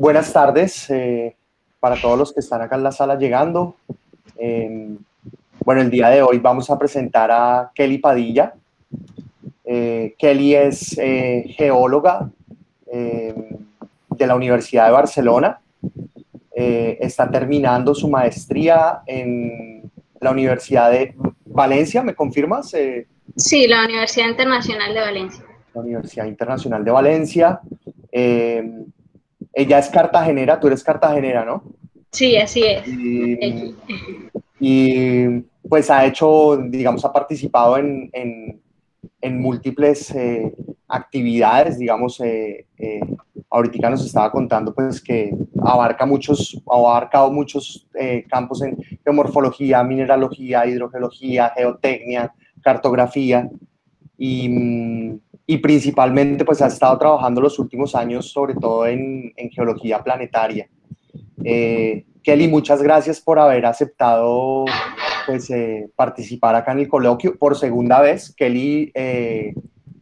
Buenas tardes para todos los que están acá en la sala llegando. Bueno, el día de hoy vamos a presentar a Kelly Padilla. Kelly es geóloga de la Universidad de Barcelona. Está terminando su maestría en la Universidad de Valencia, ¿me confirmas? Sí, la Universidad Internacional de Valencia. La Universidad Internacional de Valencia. Ella es cartagenera, tú eres cartagenera, ¿no? Sí, así es. Y pues ha hecho, digamos, ha participado en múltiples actividades, digamos, ahorita nos estaba contando pues que ha abarcado muchos campos en geomorfología, mineralogía, hidrogeología, geotecnia, cartografía y principalmente pues ha estado trabajando los últimos años sobre todo en geología planetaria. Kelly, muchas gracias por haber aceptado pues, participar acá en el coloquio por segunda vez. Kelly,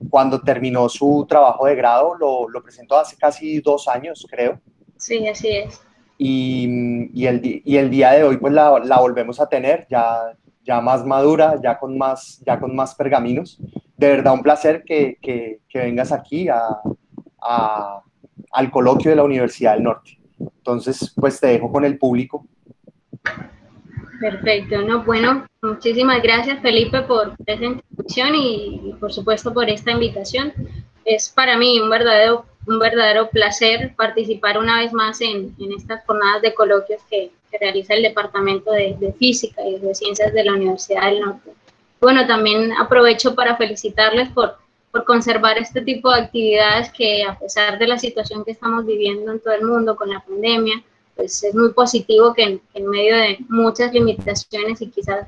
cuando terminó su trabajo de grado, lo presentó hace casi 2 años, creo. Sí, así es. Y el día de hoy pues la volvemos a tener, ya más madura, ya con más pergaminos. De verdad, un placer que vengas aquí al coloquio de la Universidad del Norte. Entonces, pues te dejo con el público. Perfecto. No, bueno, muchísimas gracias, Felipe, por esa introducción y por supuesto por esta invitación. Es para mí un verdadero placer participar una vez más en estas jornadas de coloquios que realiza el Departamento de Física y de Ciencias de la Universidad del Norte. Bueno, también aprovecho para felicitarles por conservar este tipo de actividades que, a pesar de la situación que estamos viviendo en todo el mundo con la pandemia, pues es muy positivo que en medio de muchas limitaciones y quizás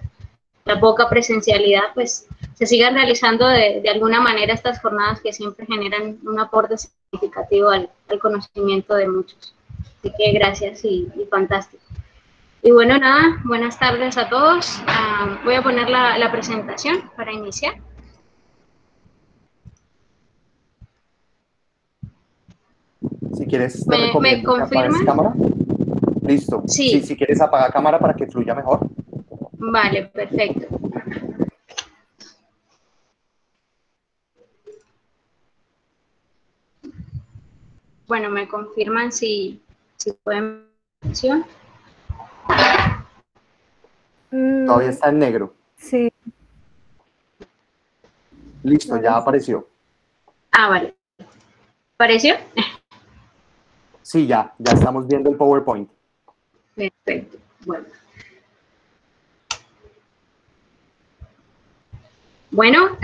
la poca presencialidad, pues se sigan realizando de alguna manera estas jornadas que siempre generan un aporte significativo al conocimiento de muchos. Así que gracias y fantástico. Y bueno, nada, buenas tardes a todos. Voy a poner la presentación para iniciar. Si quieres, te recomiendo que apagues cámara. Listo. Sí. Si quieres, apaga cámara para que fluya mejor. Vale, perfecto. Bueno, me confirman si pueden ver. Todavía está en negro. Sí. Listo, ya apareció. Ah, vale. ¿Apareció? Sí, ya estamos viendo el PowerPoint. Perfecto. Bueno,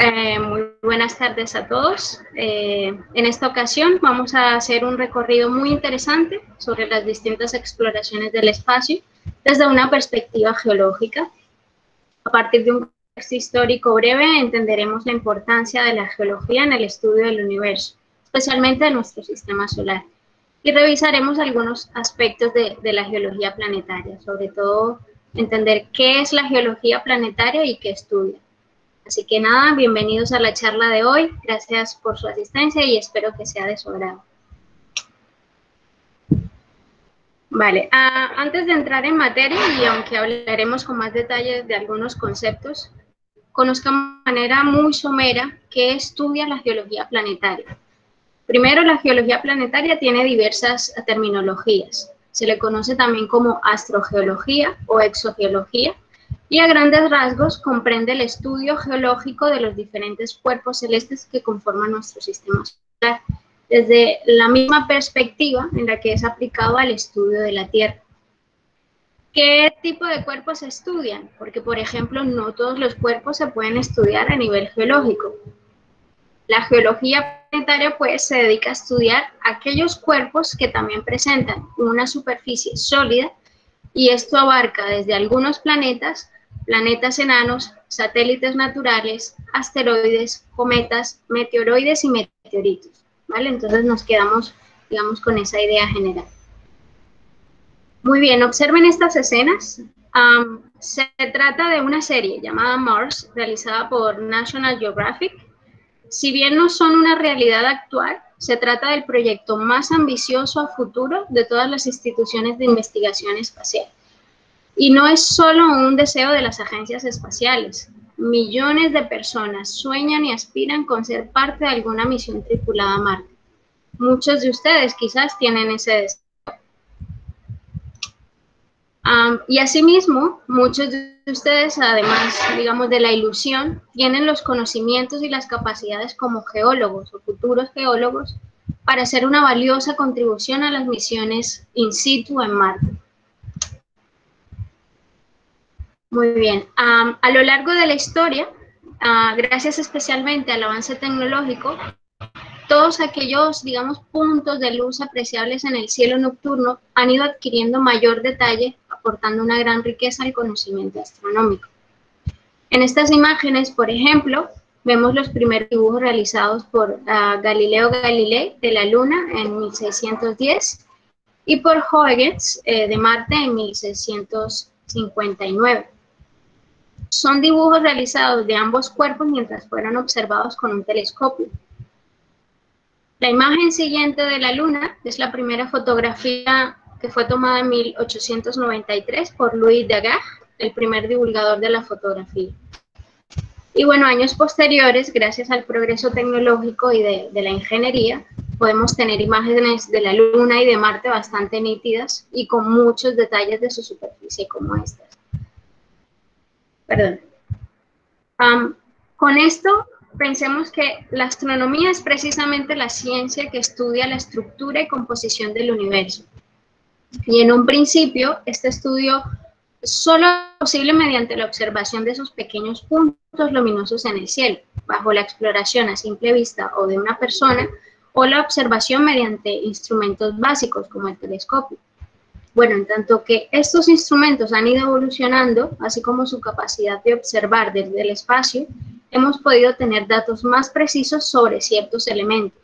muy buenas tardes a todos. En esta ocasión vamos a hacer un recorrido muy interesante sobre las distintas exploraciones del espacio desde una perspectiva geológica. A partir de un contexto histórico breve entenderemos la importancia de la geología en el estudio del universo, especialmente de nuestro sistema solar. Y revisaremos algunos aspectos de la geología planetaria, sobre todo entender qué es la geología planetaria y qué estudia. Así que nada, bienvenidos a la charla de hoy, gracias por su asistencia y espero que sea de su agrado. Vale, antes de entrar en materia y aunque hablaremos con más detalles de algunos conceptos, conozcamos de manera muy somera qué estudia la geología planetaria. Primero, la geología planetaria tiene diversas terminologías. Se le conoce también como astrogeología o exogeología y a grandes rasgos comprende el estudio geológico de los diferentes cuerpos celestes que conforman nuestro sistema solar, desde la misma perspectiva en la que es aplicado al estudio de la Tierra. ¿Qué tipo de cuerpos se estudian? Porque, por ejemplo, no todos los cuerpos se pueden estudiar a nivel geológico. La geología planetaria pues se dedica a estudiar aquellos cuerpos que también presentan una superficie sólida y esto abarca desde algunos planetas, planetas enanos, satélites naturales, asteroides, cometas, meteoroides y meteoritos, ¿vale? Entonces nos quedamos, digamos, con esa idea general. Muy bien, observen estas escenas. Se trata de una serie llamada Mars, realizada por National Geographic. Si bien no son una realidad actual, se trata del proyecto más ambicioso a futuro de todas las instituciones de investigación espacial. Y no es solo un deseo de las agencias espaciales. Millones de personas sueñan y aspiran con ser parte de alguna misión tripulada a Marte. Muchos de ustedes quizás tienen ese deseo. Y asimismo, muchos de ustedes, además, digamos, de la ilusión, tienen los conocimientos y las capacidades como geólogos o futuros geólogos para hacer una valiosa contribución a las misiones in situ en Marte. Muy bien. A lo largo de la historia, gracias especialmente al avance tecnológico, todos aquellos, digamos, puntos de luz apreciables en el cielo nocturno han ido adquiriendo mayor detalle, aportando una gran riqueza al conocimiento astronómico. En estas imágenes, por ejemplo, vemos los primeros dibujos realizados por Galileo Galilei de la Luna en 1610 y por Huygens de Marte en 1659. Son dibujos realizados de ambos cuerpos mientras fueron observados con un telescopio. La imagen siguiente de la Luna es la primera fotografía que fue tomada en 1893 por Louis Daguerre, el primer divulgador de la fotografía. Y bueno, años posteriores, gracias al progreso tecnológico y de la ingeniería, podemos tener imágenes de la Luna y de Marte bastante nítidas y con muchos detalles de su superficie como estas. Perdón. Con esto, pensemos que la astronomía es precisamente la ciencia que estudia la estructura y composición del universo. Y en un principio, este estudio solo es posible mediante la observación de esos pequeños puntos luminosos en el cielo, bajo la exploración a simple vista o de una persona, o la observación mediante instrumentos básicos como el telescopio. Bueno, en tanto que estos instrumentos han ido evolucionando, así como su capacidad de observar desde el espacio, hemos podido tener datos más precisos sobre ciertos elementos.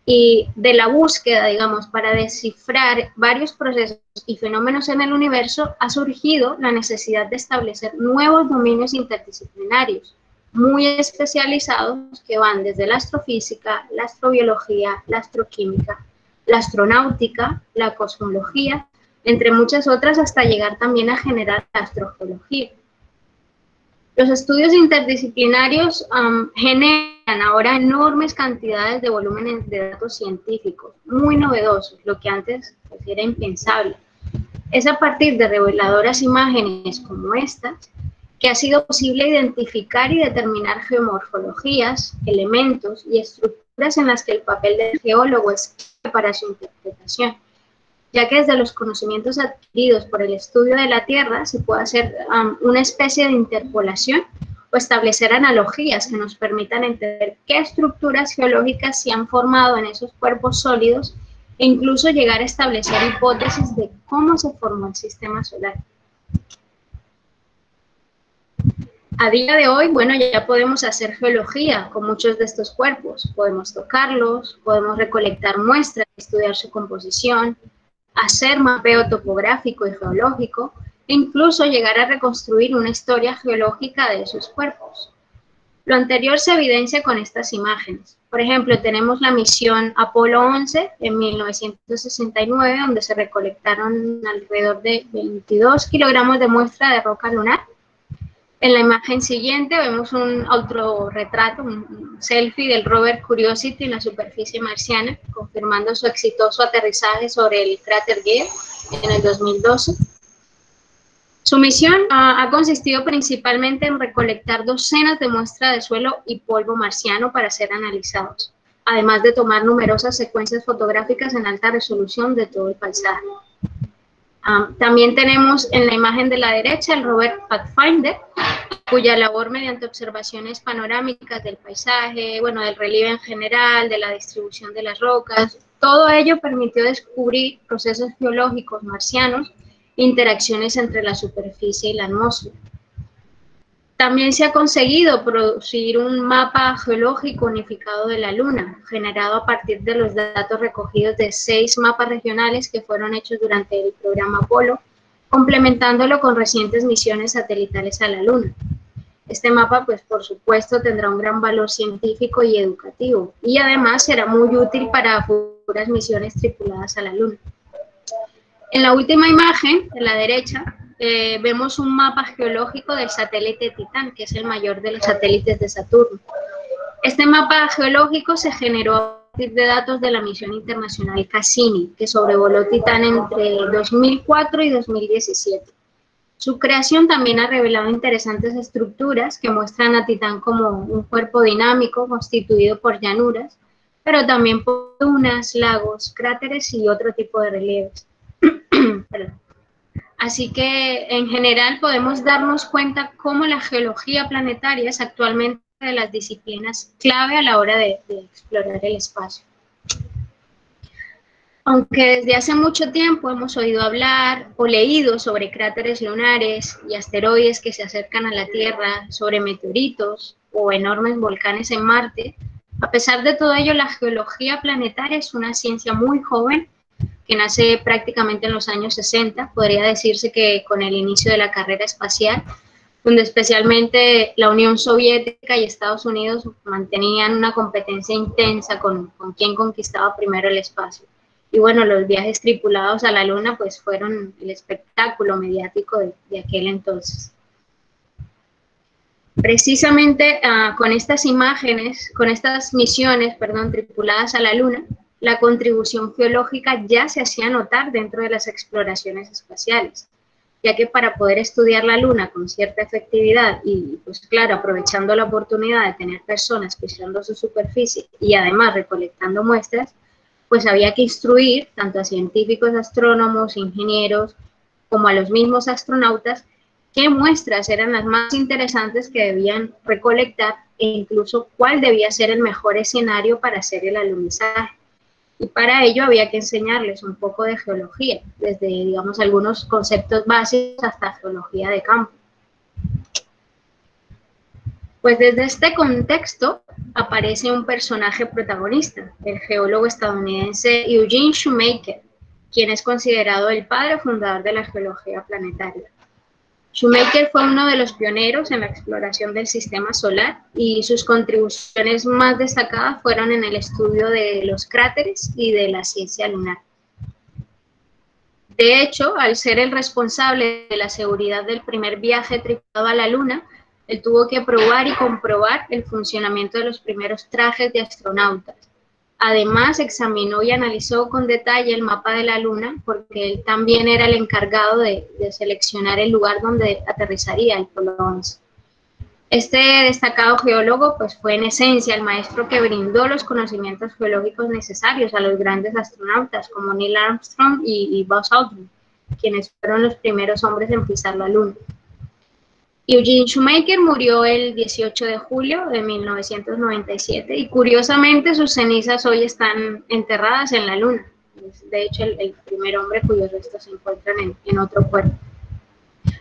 Y de la búsqueda, digamos, para descifrar varios procesos y fenómenos en el universo, ha surgido la necesidad de establecer nuevos dominios interdisciplinarios, muy especializados, que van desde la astrofísica, la astrobiología, la astroquímica, la astronáutica, la cosmología, entre muchas otras, hasta llegar también a generar la astrogeología. Los estudios interdisciplinarios generan ahora enormes cantidades de volúmenes de datos científicos, muy novedosos, lo que antes pues, era impensable. Es a partir de reveladoras imágenes como estas que ha sido posible identificar y determinar geomorfologías, elementos y estructuras en las que el papel del geólogo es para su interpretación, ya que desde los conocimientos adquiridos por el estudio de la Tierra se puede hacer una especie de interpolación o establecer analogías que nos permitan entender qué estructuras geológicas se han formado en esos cuerpos sólidos e incluso llegar a establecer hipótesis de cómo se formó el sistema solar. A día de hoy, bueno, ya podemos hacer geología con muchos de estos cuerpos. Podemos tocarlos, podemos recolectar muestras, estudiar su composición, hacer mapeo topográfico y geológico, e incluso llegar a reconstruir una historia geológica de esos cuerpos. Lo anterior se evidencia con estas imágenes. Por ejemplo, tenemos la misión Apolo 11 en 1969, donde se recolectaron alrededor de 22 kilogramos de muestra de roca lunar. En la imagen siguiente vemos un autorretrato, un selfie del rover Curiosity en la superficie marciana, confirmando su exitoso aterrizaje sobre el cráter Gale en el 2012. Su misión ha consistido principalmente en recolectar docenas de muestras de suelo y polvo marciano para ser analizados, además de tomar numerosas secuencias fotográficas en alta resolución de todo el paisaje. También tenemos en la imagen de la derecha el rover Pathfinder, cuya labor mediante observaciones panorámicas del paisaje, bueno, del relieve en general, de la distribución de las rocas, todo ello permitió descubrir procesos geológicos marcianos, interacciones entre la superficie y la atmósfera. También se ha conseguido producir un mapa geológico unificado de la Luna, generado a partir de los datos recogidos de 6 mapas regionales que fueron hechos durante el programa Apolo, complementándolo con recientes misiones satelitales a la Luna. Este mapa, pues por supuesto, tendrá un gran valor científico y educativo y además será muy útil para futuras misiones tripuladas a la Luna. En la última imagen, de la derecha, vemos un mapa geológico del satélite Titán, que es el mayor de los satélites de Saturno. Este mapa geológico se generó a partir de datos de la misión internacional Cassini, que sobrevoló Titán entre 2004 y 2017. Su creación también ha revelado interesantes estructuras que muestran a Titán como un cuerpo dinámico constituido por llanuras, pero también por dunas, lagos, cráteres y otro tipo de relieves. Así que, en general, podemos darnos cuenta cómo la geología planetaria es actualmente una de las disciplinas clave a la hora de explorar el espacio. Aunque desde hace mucho tiempo hemos oído hablar o leído sobre cráteres lunares y asteroides que se acercan a la Tierra, sobre meteoritos o enormes volcanes en Marte, a pesar de todo ello, la geología planetaria es una ciencia muy joven que nace prácticamente en los años 60, podría decirse que con el inicio de la carrera espacial, donde especialmente la Unión Soviética y Estados Unidos mantenían una competencia intensa con quién conquistaba primero el espacio. Y bueno, los viajes tripulados a la Luna pues fueron el espectáculo mediático de aquel entonces. Precisamente con estas imágenes, con estas misiones, tripuladas a la Luna, la contribución geológica ya se hacía notar dentro de las exploraciones espaciales, ya que para poder estudiar la Luna con cierta efectividad y, pues claro, aprovechando la oportunidad de tener personas pisando su superficie y además recolectando muestras, pues había que instruir tanto a científicos, astrónomos, ingenieros, como a los mismos astronautas, qué muestras eran las más interesantes que debían recolectar e incluso cuál debía ser el mejor escenario para hacer el alunizaje. Y para ello había que enseñarles un poco de geología, desde, digamos, algunos conceptos básicos hasta geología de campo. Pues desde este contexto aparece un personaje protagonista, el geólogo estadounidense Eugene Shoemaker, quien es considerado el padre fundador de la geología planetaria. Shoemaker fue uno de los pioneros en la exploración del sistema solar y sus contribuciones más destacadas fueron en el estudio de los cráteres y de la ciencia lunar. De hecho, al ser el responsable de la seguridad del primer viaje tripulado a la Luna, él tuvo que probar y comprobar el funcionamiento de los primeros trajes de astronautas. Además, examinó y analizó con detalle el mapa de la Luna, porque él también era el encargado de seleccionar el lugar donde aterrizaría el Apolo 11. Este destacado geólogo pues, fue en esencia el maestro que brindó los conocimientos geológicos necesarios a los grandes astronautas como Neil Armstrong y Buzz Aldrin, quienes fueron los primeros hombres en pisar la Luna. Eugene Shoemaker murió el 18 de julio de 1997 y curiosamente sus cenizas hoy están enterradas en la Luna. Es de hecho el primer hombre cuyos restos se encuentran en otro cuerpo.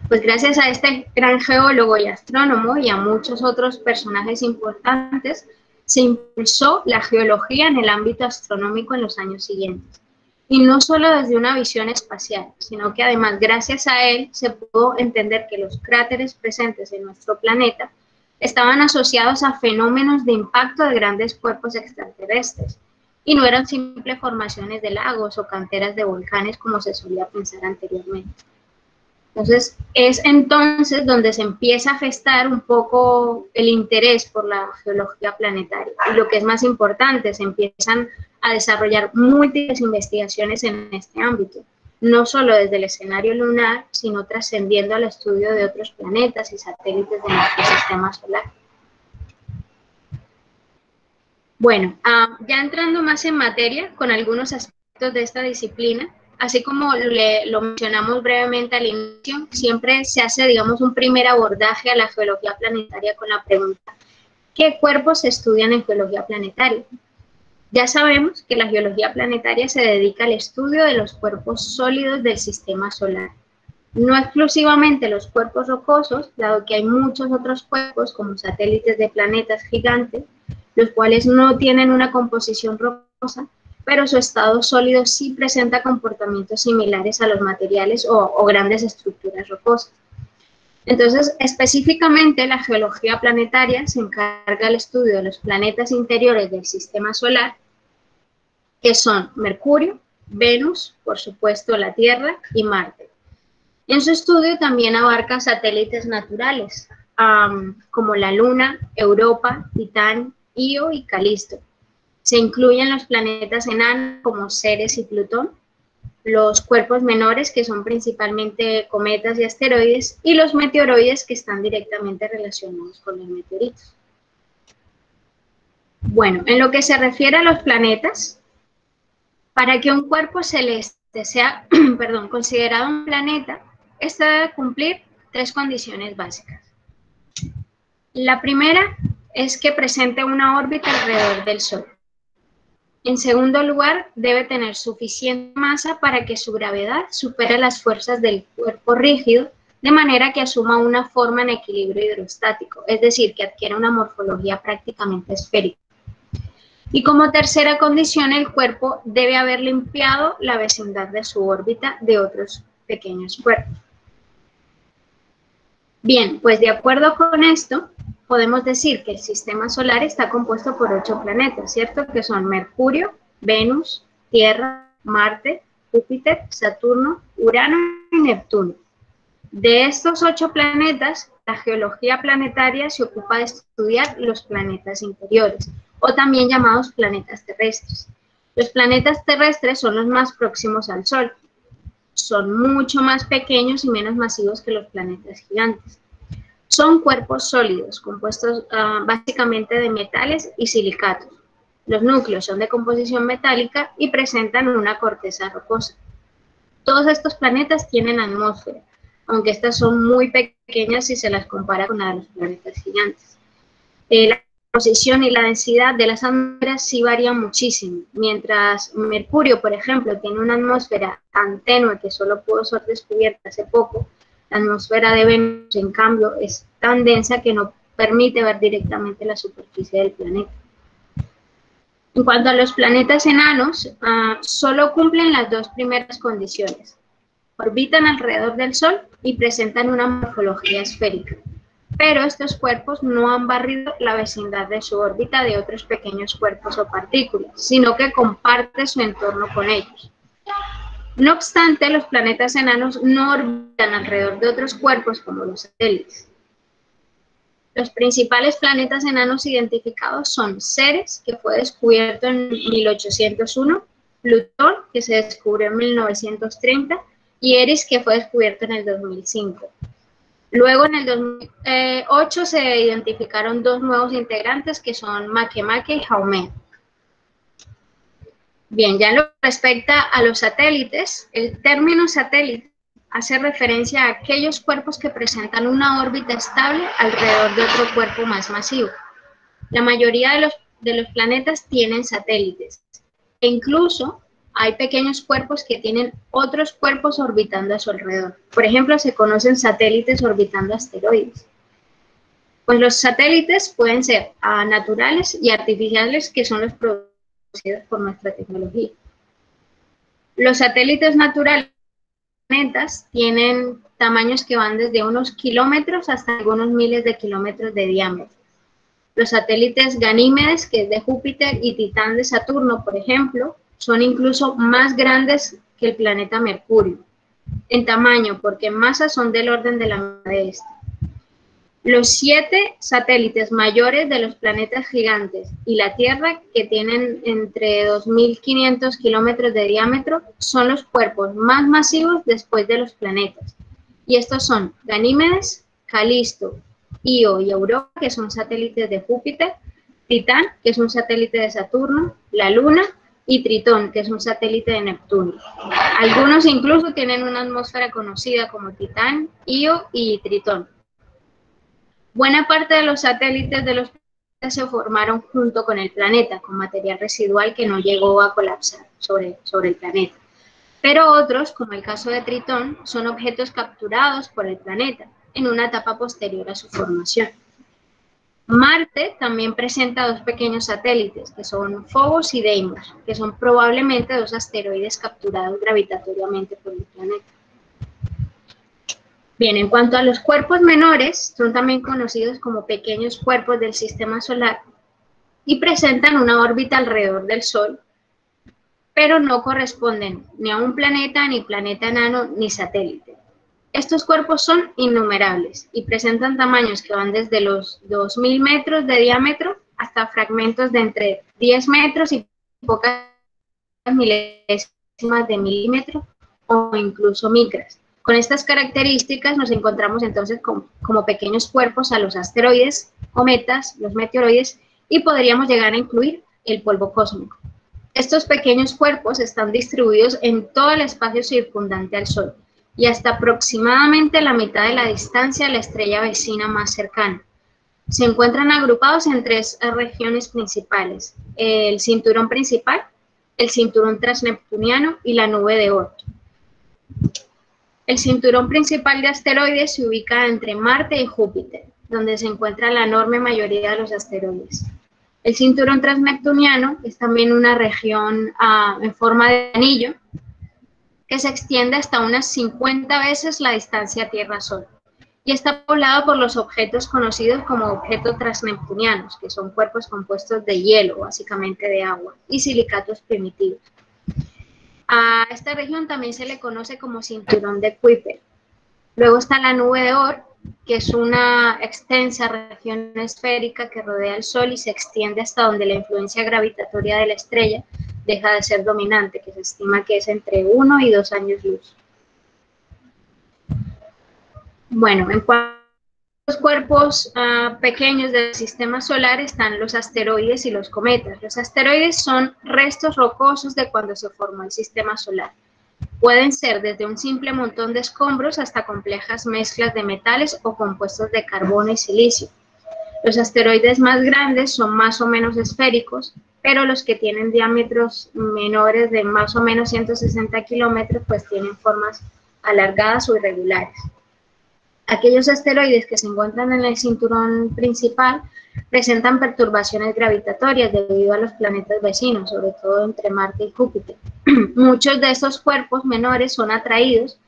Pues gracias a este gran geólogo y astrónomo y a muchos otros personajes importantes, se impulsó la geología en el ámbito astronómico en los años siguientes. Y no solo desde una visión espacial, sino que además gracias a él se pudo entender que los cráteres presentes en nuestro planeta estaban asociados a fenómenos de impacto de grandes cuerpos extraterrestres y no eran simples formaciones de lagos o canteras de volcanes como se solía pensar anteriormente. Entonces, es entonces donde se empieza a gestar un poco el interés por la geología planetaria. Y lo que es más importante, se empiezan a desarrollar múltiples investigaciones en este ámbito, no solo desde el escenario lunar, sino trascendiendo al estudio de otros planetas y satélites de nuestro sistema solar. Bueno, ya entrando más en materia con algunos aspectos de esta disciplina, así como lo mencionamos brevemente al inicio, siempre se hace, digamos, un primer abordaje a la geología planetaria con la pregunta, ¿qué cuerpos se estudian en geología planetaria? Ya sabemos que la geología planetaria se dedica al estudio de los cuerpos sólidos del sistema solar. No exclusivamente los cuerpos rocosos, dado que hay muchos otros cuerpos como satélites de planetas gigantes, los cuales no tienen una composición rocosa, pero su estado sólido sí presenta comportamientos similares a los materiales o grandes estructuras rocosas. Entonces, específicamente la geología planetaria se encarga del estudio de los planetas interiores del sistema solar, que son Mercurio, Venus, por supuesto la Tierra y Marte. En su estudio también abarca satélites naturales, como la Luna, Europa, Titán, Io y Calisto. Se incluyen los planetas enanos como Ceres y Plutón, los cuerpos menores, que son principalmente cometas y asteroides, y los meteoroides, que están directamente relacionados con los meteoritos. Bueno, en lo que se refiere a los planetas, para que un cuerpo celeste sea considerado un planeta, este debe cumplir 3 condiciones básicas. La primera es que presente una órbita alrededor del Sol. En segundo lugar, debe tener suficiente masa para que su gravedad supere las fuerzas del cuerpo rígido, de manera que asuma una forma en equilibrio hidrostático, es decir, que adquiera una morfología prácticamente esférica. Y como tercera condición, el cuerpo debe haber limpiado la vecindad de su órbita de otros pequeños cuerpos. Bien, pues de acuerdo con esto, podemos decir que el sistema solar está compuesto por 8 planetas, ¿cierto? Que son Mercurio, Venus, Tierra, Marte, Júpiter, Saturno, Urano y Neptuno. De estos 8 planetas, la geología planetaria se ocupa de estudiar los planetas interiores, o también llamados planetas terrestres. Los planetas terrestres son los más próximos al Sol. Son mucho más pequeños y menos masivos que los planetas gigantes. Son cuerpos sólidos, compuestos básicamente de metales y silicatos. Los núcleos son de composición metálica y presentan una corteza rocosa. Todos estos planetas tienen atmósfera, aunque estas son muy pequeñas si se las compara con la de los planetas gigantes. La composición y la densidad de las atmósferas sí varían muchísimo. Mientras Mercurio, por ejemplo, tiene una atmósfera tan tenue que solo pudo ser descubierta hace poco, la atmósfera de Venus, en cambio, es tan densa que no permite ver directamente la superficie del planeta. En cuanto a los planetas enanos, solo cumplen las 2 primeras condiciones. Orbitan alrededor del Sol y presentan una morfología esférica. Pero estos cuerpos no han barrido la vecindad de su órbita de otros pequeños cuerpos o partículas, sino que comparte su entorno con ellos. No obstante, los planetas enanos no orbitan alrededor de otros cuerpos como los satélites. Los principales planetas enanos identificados son Ceres, que fue descubierto en 1801, Plutón, que se descubrió en 1930, y Eris, que fue descubierto en el 2005. Luego, en el 2008, se identificaron 2 nuevos integrantes, que son Makemake y Haumea. Bien, ya en lo que respecta a los satélites, el término satélite hace referencia a aquellos cuerpos que presentan una órbita estable alrededor de otro cuerpo más masivo. La mayoría de los planetas tienen satélites, e incluso hay pequeños cuerpos que tienen otros cuerpos orbitando a su alrededor. Por ejemplo, se conocen satélites orbitando asteroides. Pues los satélites pueden ser naturales y artificiales, que son los producidos por nuestra tecnología. Los satélites naturales planetas tienen tamaños que van desde unos kilómetros hasta algunos miles de kilómetros de diámetro. Los satélites Ganímedes, que es de Júpiter, y Titán de Saturno, por ejemplo, son incluso más grandes que el planeta Mercurio en tamaño, porque en masa son del orden de la masa de este. Los 7 satélites mayores de los planetas gigantes y la Tierra, que tienen entre 2.500 kilómetros de diámetro, son los cuerpos más masivos después de los planetas. Y estos son Ganímedes, Calisto, Io y Europa, que son satélites de Júpiter, Titán, que es un satélite de Saturno, la Luna, y Tritón, que es un satélite de Neptuno. Algunos incluso tienen una atmósfera conocida como Titán, Io y Tritón. Buena parte de los satélites de los planetas se formaron junto con el planeta, con material residual que no llegó a colapsar sobre el planeta. Pero otros, como el caso de Tritón, son objetos capturados por el planeta en una etapa posterior a su formación. Marte también presenta 2 pequeños satélites, que son Phobos y Deimos, que son probablemente 2 asteroides capturados gravitatoriamente por el planeta. Bien, en cuanto a los cuerpos menores, son también conocidos como pequeños cuerpos del sistema solar y presentan una órbita alrededor del Sol, pero no corresponden ni a un planeta, ni planeta enano, ni satélite. Estos cuerpos son innumerables y presentan tamaños que van desde los 2000 metros de diámetro hasta fragmentos de entre 10 metros y pocas milésimas de milímetro o incluso micras. Con estas características nos encontramos entonces como pequeños cuerpos a los asteroides, cometas, los meteoroides y podríamos llegar a incluir el polvo cósmico. Estos pequeños cuerpos están distribuidos en todo el espacio circundante al Sol y hasta aproximadamente la mitad de la distancia a la estrella vecina más cercana. Se encuentran agrupados en tres regiones principales: el cinturón principal, el cinturón transneptuniano y la nube de Oort. El cinturón principal de asteroides se ubica entre Marte y Júpiter, donde se encuentra la enorme mayoría de los asteroides. El cinturón transneptuniano es también una región en forma de anillo que se extiende hasta unas 50 veces la distancia Tierra-Sol y está poblado por los objetos conocidos como objetos transneptunianos, que son cuerpos compuestos de hielo, básicamente de agua, y silicatos primitivos. A esta región también se le conoce como cinturón de Kuiper. Luego está la nube de Oort, que es una extensa región esférica que rodea el Sol y se extiende hasta donde la influencia gravitatoria de la estrella deja de ser dominante, que se estima que es entre 1 y 2 años luz. Bueno, en cuanto a los cuerpos pequeños del sistema solar están los asteroides y los cometas. Los asteroides son restos rocosos de cuando se formó el sistema solar. Pueden ser desde un simple montón de escombros hasta complejas mezclas de metales o compuestos de carbono y silicio. Los asteroides más grandes son más o menos esféricos, pero los que tienen diámetros menores de más o menos 160 kilómetros pues tienen formas alargadas o irregulares. Aquellos asteroides que se encuentran en el cinturón principal presentan perturbaciones gravitatorias debido a los planetas vecinos, sobre todo entre Marte y Júpiter. Muchos de estos cuerpos menores son atraídos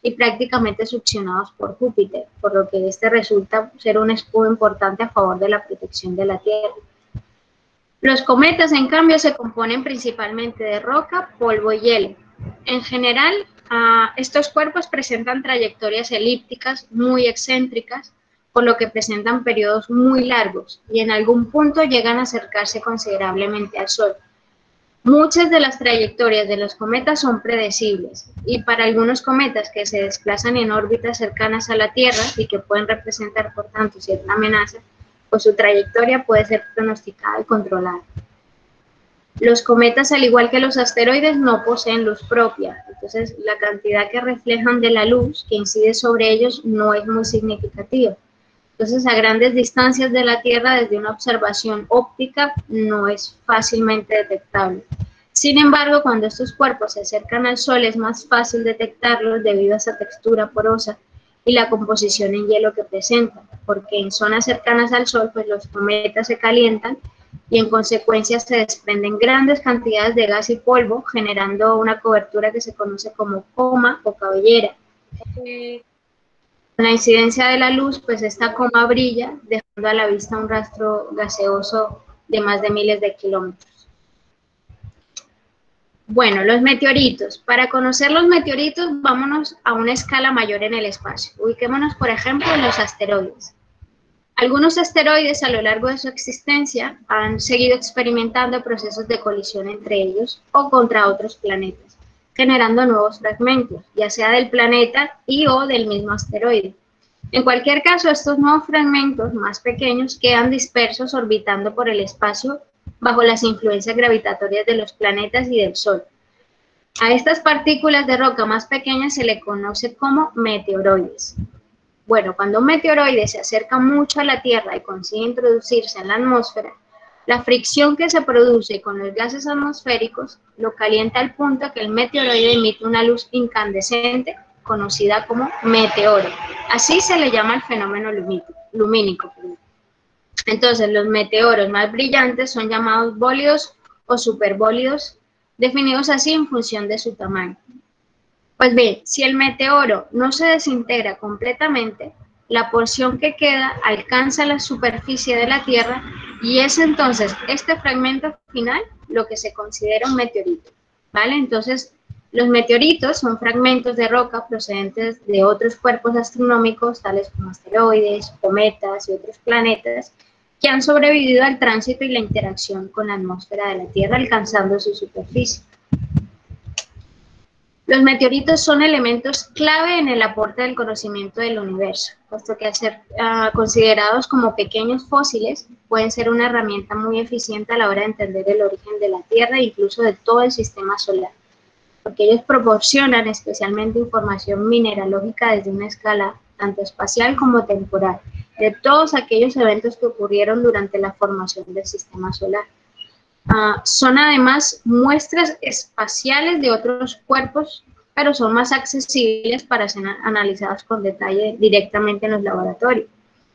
y prácticamente succionados por Júpiter, por lo que este resulta ser un escudo importante a favor de la protección de la Tierra. Los cometas, en cambio, se componen principalmente de roca, polvo y hielo. En general, estos cuerpos presentan trayectorias elípticas muy excéntricas, por lo que presentan periodos muy largos y en algún punto llegan a acercarse considerablemente al Sol. Muchas de las trayectorias de los cometas son predecibles y para algunos cometas que se desplazan en órbitas cercanas a la Tierra y que pueden representar, por tanto, cierta amenaza, pues su trayectoria puede ser pronosticada y controlada. Los cometas, al igual que los asteroides, no poseen luz propia, entonces la cantidad que reflejan de la luz que incide sobre ellos no es muy significativa. Entonces, a grandes distancias de la Tierra, desde una observación óptica, no es fácilmente detectable. Sin embargo, cuando estos cuerpos se acercan al Sol, es más fácil detectarlos debido a esa textura porosa y la composición en hielo que presentan, porque en zonas cercanas al Sol, pues los cometas se calientan y en consecuencia se desprenden grandes cantidades de gas y polvo, generando una cobertura que se conoce como coma o cabellera. Con la incidencia de la luz, pues esta coma brilla, dejando a la vista un rastro gaseoso de más de miles de kilómetros. Bueno, los meteoritos. Para conocer los meteoritos, vámonos a una escala mayor en el espacio. Ubiquémonos, por ejemplo, en los asteroides. Algunos asteroides a lo largo de su existencia han seguido experimentando procesos de colisión entre ellos o contra otros planetas, generando nuevos fragmentos, ya sea del planeta y o del mismo asteroide. En cualquier caso, estos nuevos fragmentos más pequeños quedan dispersos orbitando por el espacio bajo las influencias gravitatorias de los planetas y del Sol. A estas partículas de roca más pequeñas se le conoce como meteoroides. Bueno, cuando un meteoroide se acerca mucho a la Tierra y consigue introducirse en la atmósfera, la fricción que se produce con los gases atmosféricos lo calienta al punto que el meteoroide emite una luz incandescente conocida como meteoro. Así se le llama el fenómeno lumínico. Entonces, los meteoros más brillantes son llamados bólidos o superbólidos, definidos así en función de su tamaño. Pues bien, si el meteoro no se desintegra completamente, la porción que queda alcanza la superficie de la Tierra y es entonces este fragmento final lo que se considera un meteorito, ¿vale? Entonces, los meteoritos son fragmentos de roca procedentes de otros cuerpos astronómicos, tales como asteroides, cometas y otros planetas, que han sobrevivido al tránsito y la interacción con la atmósfera de la Tierra, alcanzando su superficie. Los meteoritos son elementos clave en el aporte del conocimiento del universo, puesto que al ser considerados como pequeños fósiles, pueden ser una herramienta muy eficiente a la hora de entender el origen de la Tierra e incluso de todo el sistema solar, porque ellos proporcionan especialmente información mineralógica desde una escala tanto espacial como temporal, de todos aquellos eventos que ocurrieron durante la formación del sistema solar. Son además muestras espaciales de otros cuerpos, pero son más accesibles para ser analizadas con detalle directamente en los laboratorios.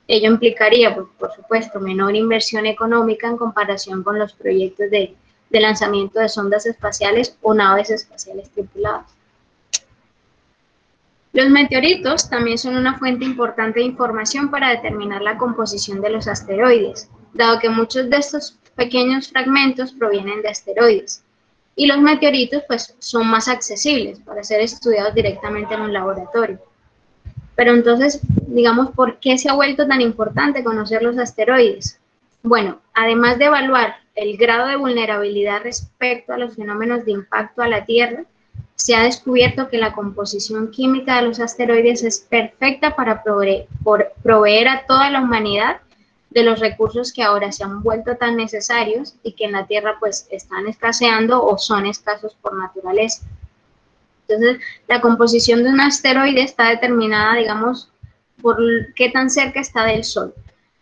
Ello implicaría, por supuesto, menor inversión económica en comparación con los proyectos de lanzamiento de sondas espaciales o naves espaciales tripuladas. Los meteoritos también son una fuente importante de información para determinar la composición de los asteroides, dado que muchos de estos pequeños fragmentos provienen de asteroides. Y los meteoritos pues, son más accesibles para ser estudiados directamente en un laboratorio. Pero entonces, digamos, ¿por qué se ha vuelto tan importante conocer los asteroides? Bueno, además de evaluar el grado de vulnerabilidad respecto a los fenómenos de impacto a la Tierra, se ha descubierto que la composición química de los asteroides es perfecta para proveer a toda la humanidad de los recursos que ahora se han vuelto tan necesarios y que en la Tierra pues están escaseando o son escasos por naturaleza. Entonces, la composición de un asteroide está determinada, digamos, por qué tan cerca está del Sol.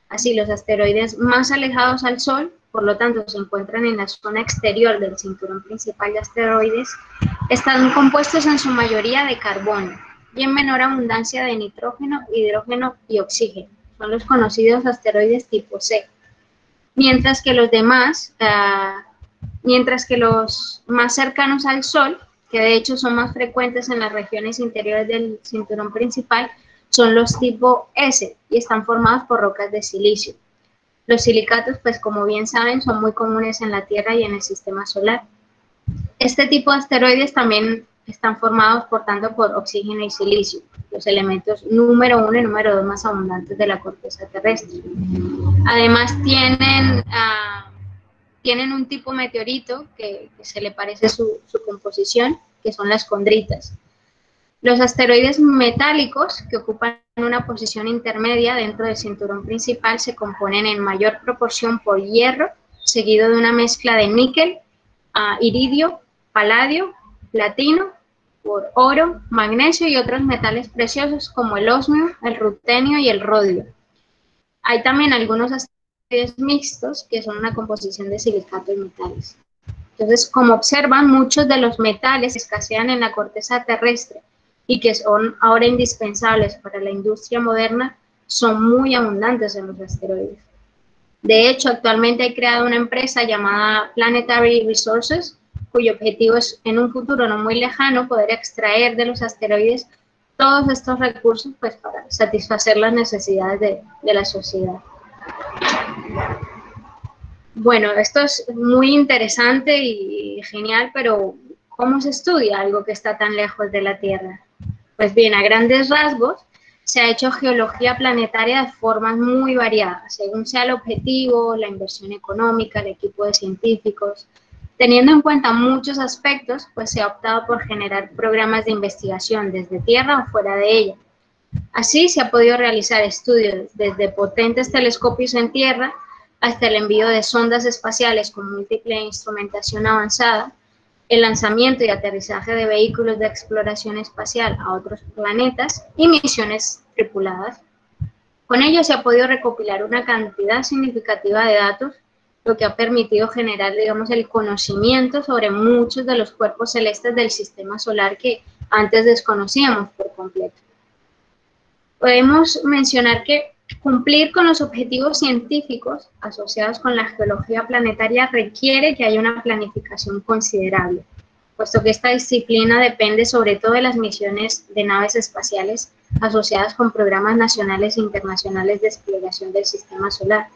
Así, los asteroides más alejados al Sol, por lo tanto, se encuentran en la zona exterior del cinturón principal de asteroides, están compuestos en su mayoría de carbono y en menor abundancia de nitrógeno, hidrógeno y oxígeno. Son los conocidos asteroides tipo C. Mientras que los más cercanos al Sol, que de hecho son más frecuentes en las regiones interiores del cinturón principal, son los tipo S y están formados por rocas de silicio. Los silicatos, pues como bien saben, son muy comunes en la Tierra y en el sistema solar. Este tipo de asteroides también están formados, por tanto, por oxígeno y silicio, los elementos número 1 y número 2 más abundantes de la corteza terrestre. Además, tienen un tipo meteorito que se le parece su composición, que son las condritas. Los asteroides metálicos, que ocupan una posición intermedia dentro del cinturón principal, se componen en mayor proporción por hierro, seguido de una mezcla de níquel, iridio, paladio, platino, por oro, magnesio y otros metales preciosos como el osmio, el rutenio y el rodio. Hay también algunos asteroides mixtos que son una composición de silicato y metales. Entonces, como observan, muchos de los metales escasean en la corteza terrestre y que son ahora indispensables para la industria moderna, son muy abundantes en los asteroides. De hecho, actualmente hay creada una empresa llamada Planetary Resources, cuyo objetivo es, en un futuro no muy lejano, poder extraer de los asteroides todos estos recursos pues, para satisfacer las necesidades de la sociedad. Bueno, esto es muy interesante y genial, pero ¿cómo se estudia algo que está tan lejos de la Tierra? Pues bien, a grandes rasgos, se ha hecho geología planetaria de formas muy variadas, según sea el objetivo, la inversión económica, el equipo de científicos. Teniendo en cuenta muchos aspectos, pues se ha optado por generar programas de investigación desde Tierra o fuera de ella. Así se ha podido realizar estudios desde potentes telescopios en Tierra hasta el envío de sondas espaciales con múltiple instrumentación avanzada, el lanzamiento y aterrizaje de vehículos de exploración espacial a otros planetas y misiones tripuladas. Con ello se ha podido recopilar una cantidad significativa de datos, lo que ha permitido generar, digamos, el conocimiento sobre muchos de los cuerpos celestes del sistema solar que antes desconocíamos por completo. Podemos mencionar que cumplir con los objetivos científicos asociados con la geología planetaria requiere que haya una planificación considerable, puesto que esta disciplina depende sobre todo de las misiones de naves espaciales asociadas con programas nacionales e internacionales de exploración del sistema solar.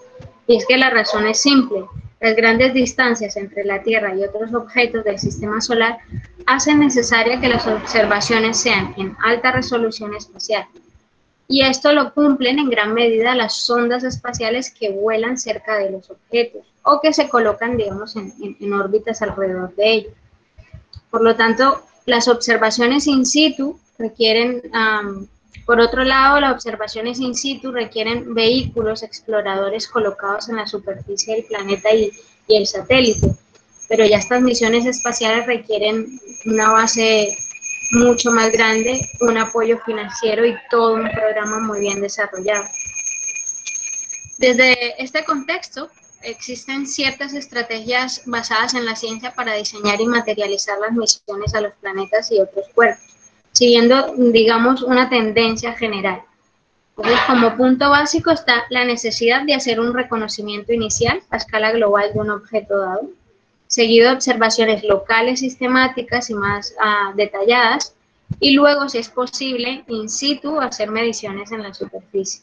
Y es que la razón es simple: las grandes distancias entre la Tierra y otros objetos del sistema solar hacen necesaria que las observaciones sean en alta resolución espacial. Y esto lo cumplen en gran medida las sondas espaciales que vuelan cerca de los objetos o que se colocan, digamos, en órbitas alrededor de ellos. Por lo tanto, las observaciones in situ requieren, por otro lado, las observaciones in situ requieren vehículos exploradores colocados en la superficie del planeta y el satélite, pero ya estas misiones espaciales requieren una base mucho más grande, un apoyo financiero y todo un programa muy bien desarrollado. Desde este contexto, existen ciertas estrategias basadas en la ciencia para diseñar y materializar las misiones a los planetas y otros cuerpos, siguiendo, digamos, una tendencia general. Entonces, como punto básico está la necesidad de hacer un reconocimiento inicial a escala global de un objeto dado, seguido de observaciones locales sistemáticas y más detalladas, y luego, si es posible, in situ, hacer mediciones en la superficie.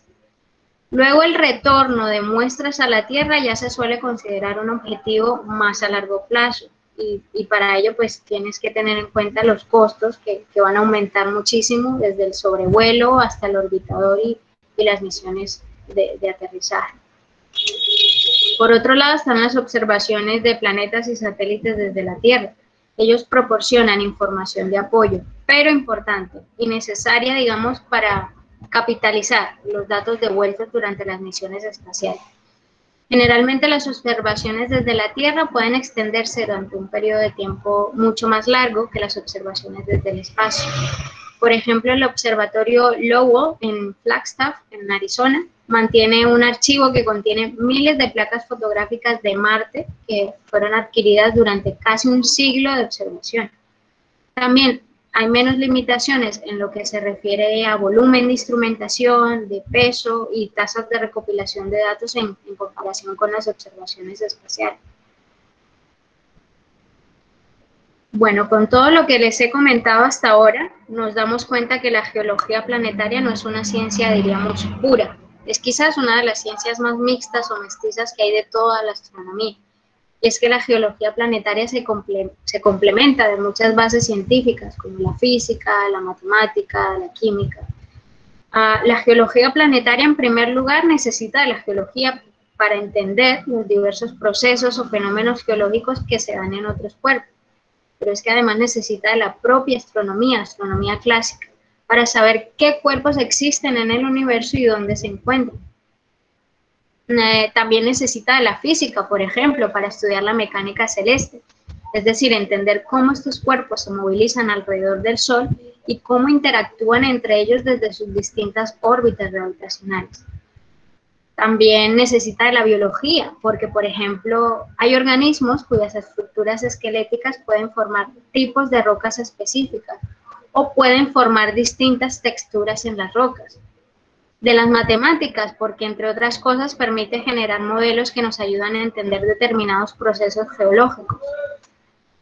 Luego, el retorno de muestras a la Tierra ya se suele considerar un objetivo más a largo plazo, y para ello pues tienes que tener en cuenta los costos que van a aumentar muchísimo, desde el sobrevuelo hasta el orbitador y las misiones de aterrizaje. Por otro lado están las observaciones de planetas y satélites desde la Tierra. Ellos proporcionan información de apoyo, pero importante y necesaria, digamos, para capitalizar los datos devueltos durante las misiones espaciales. Generalmente las observaciones desde la Tierra pueden extenderse durante un periodo de tiempo mucho más largo que las observaciones desde el espacio. Por ejemplo, el observatorio Lowell en Flagstaff, en Arizona, mantiene un archivo que contiene miles de placas fotográficas de Marte que fueron adquiridas durante casi un siglo de observación. También hay menos limitaciones en lo que se refiere a volumen de instrumentación, de peso y tasas de recopilación de datos en comparación con las observaciones espaciales. Bueno, con todo lo que les he comentado hasta ahora, nos damos cuenta que la geología planetaria no es una ciencia, diríamos, pura. Es quizás una de las ciencias más mixtas o mestizas que hay de toda la astronomía. Y es que la geología planetaria se complementa de muchas bases científicas, como la física, la matemática, la química. La geología planetaria, en primer lugar, necesita de la geología para entender los diversos procesos o fenómenos geológicos que se dan en otros cuerpos. Pero es que además necesita de la propia astronomía clásica, para saber qué cuerpos existen en el universo y dónde se encuentran. También necesita de la física, por ejemplo, para estudiar la mecánica celeste, es decir, entender cómo estos cuerpos se movilizan alrededor del Sol y cómo interactúan entre ellos desde sus distintas órbitas gravitacionales. También necesita de la biología, porque, por ejemplo, hay organismos cuyas estructuras esqueléticas pueden formar tipos de rocas específicas o pueden formar distintas texturas en las rocas. De las matemáticas, porque, entre otras cosas, permite generar modelos que nos ayudan a entender determinados procesos geológicos.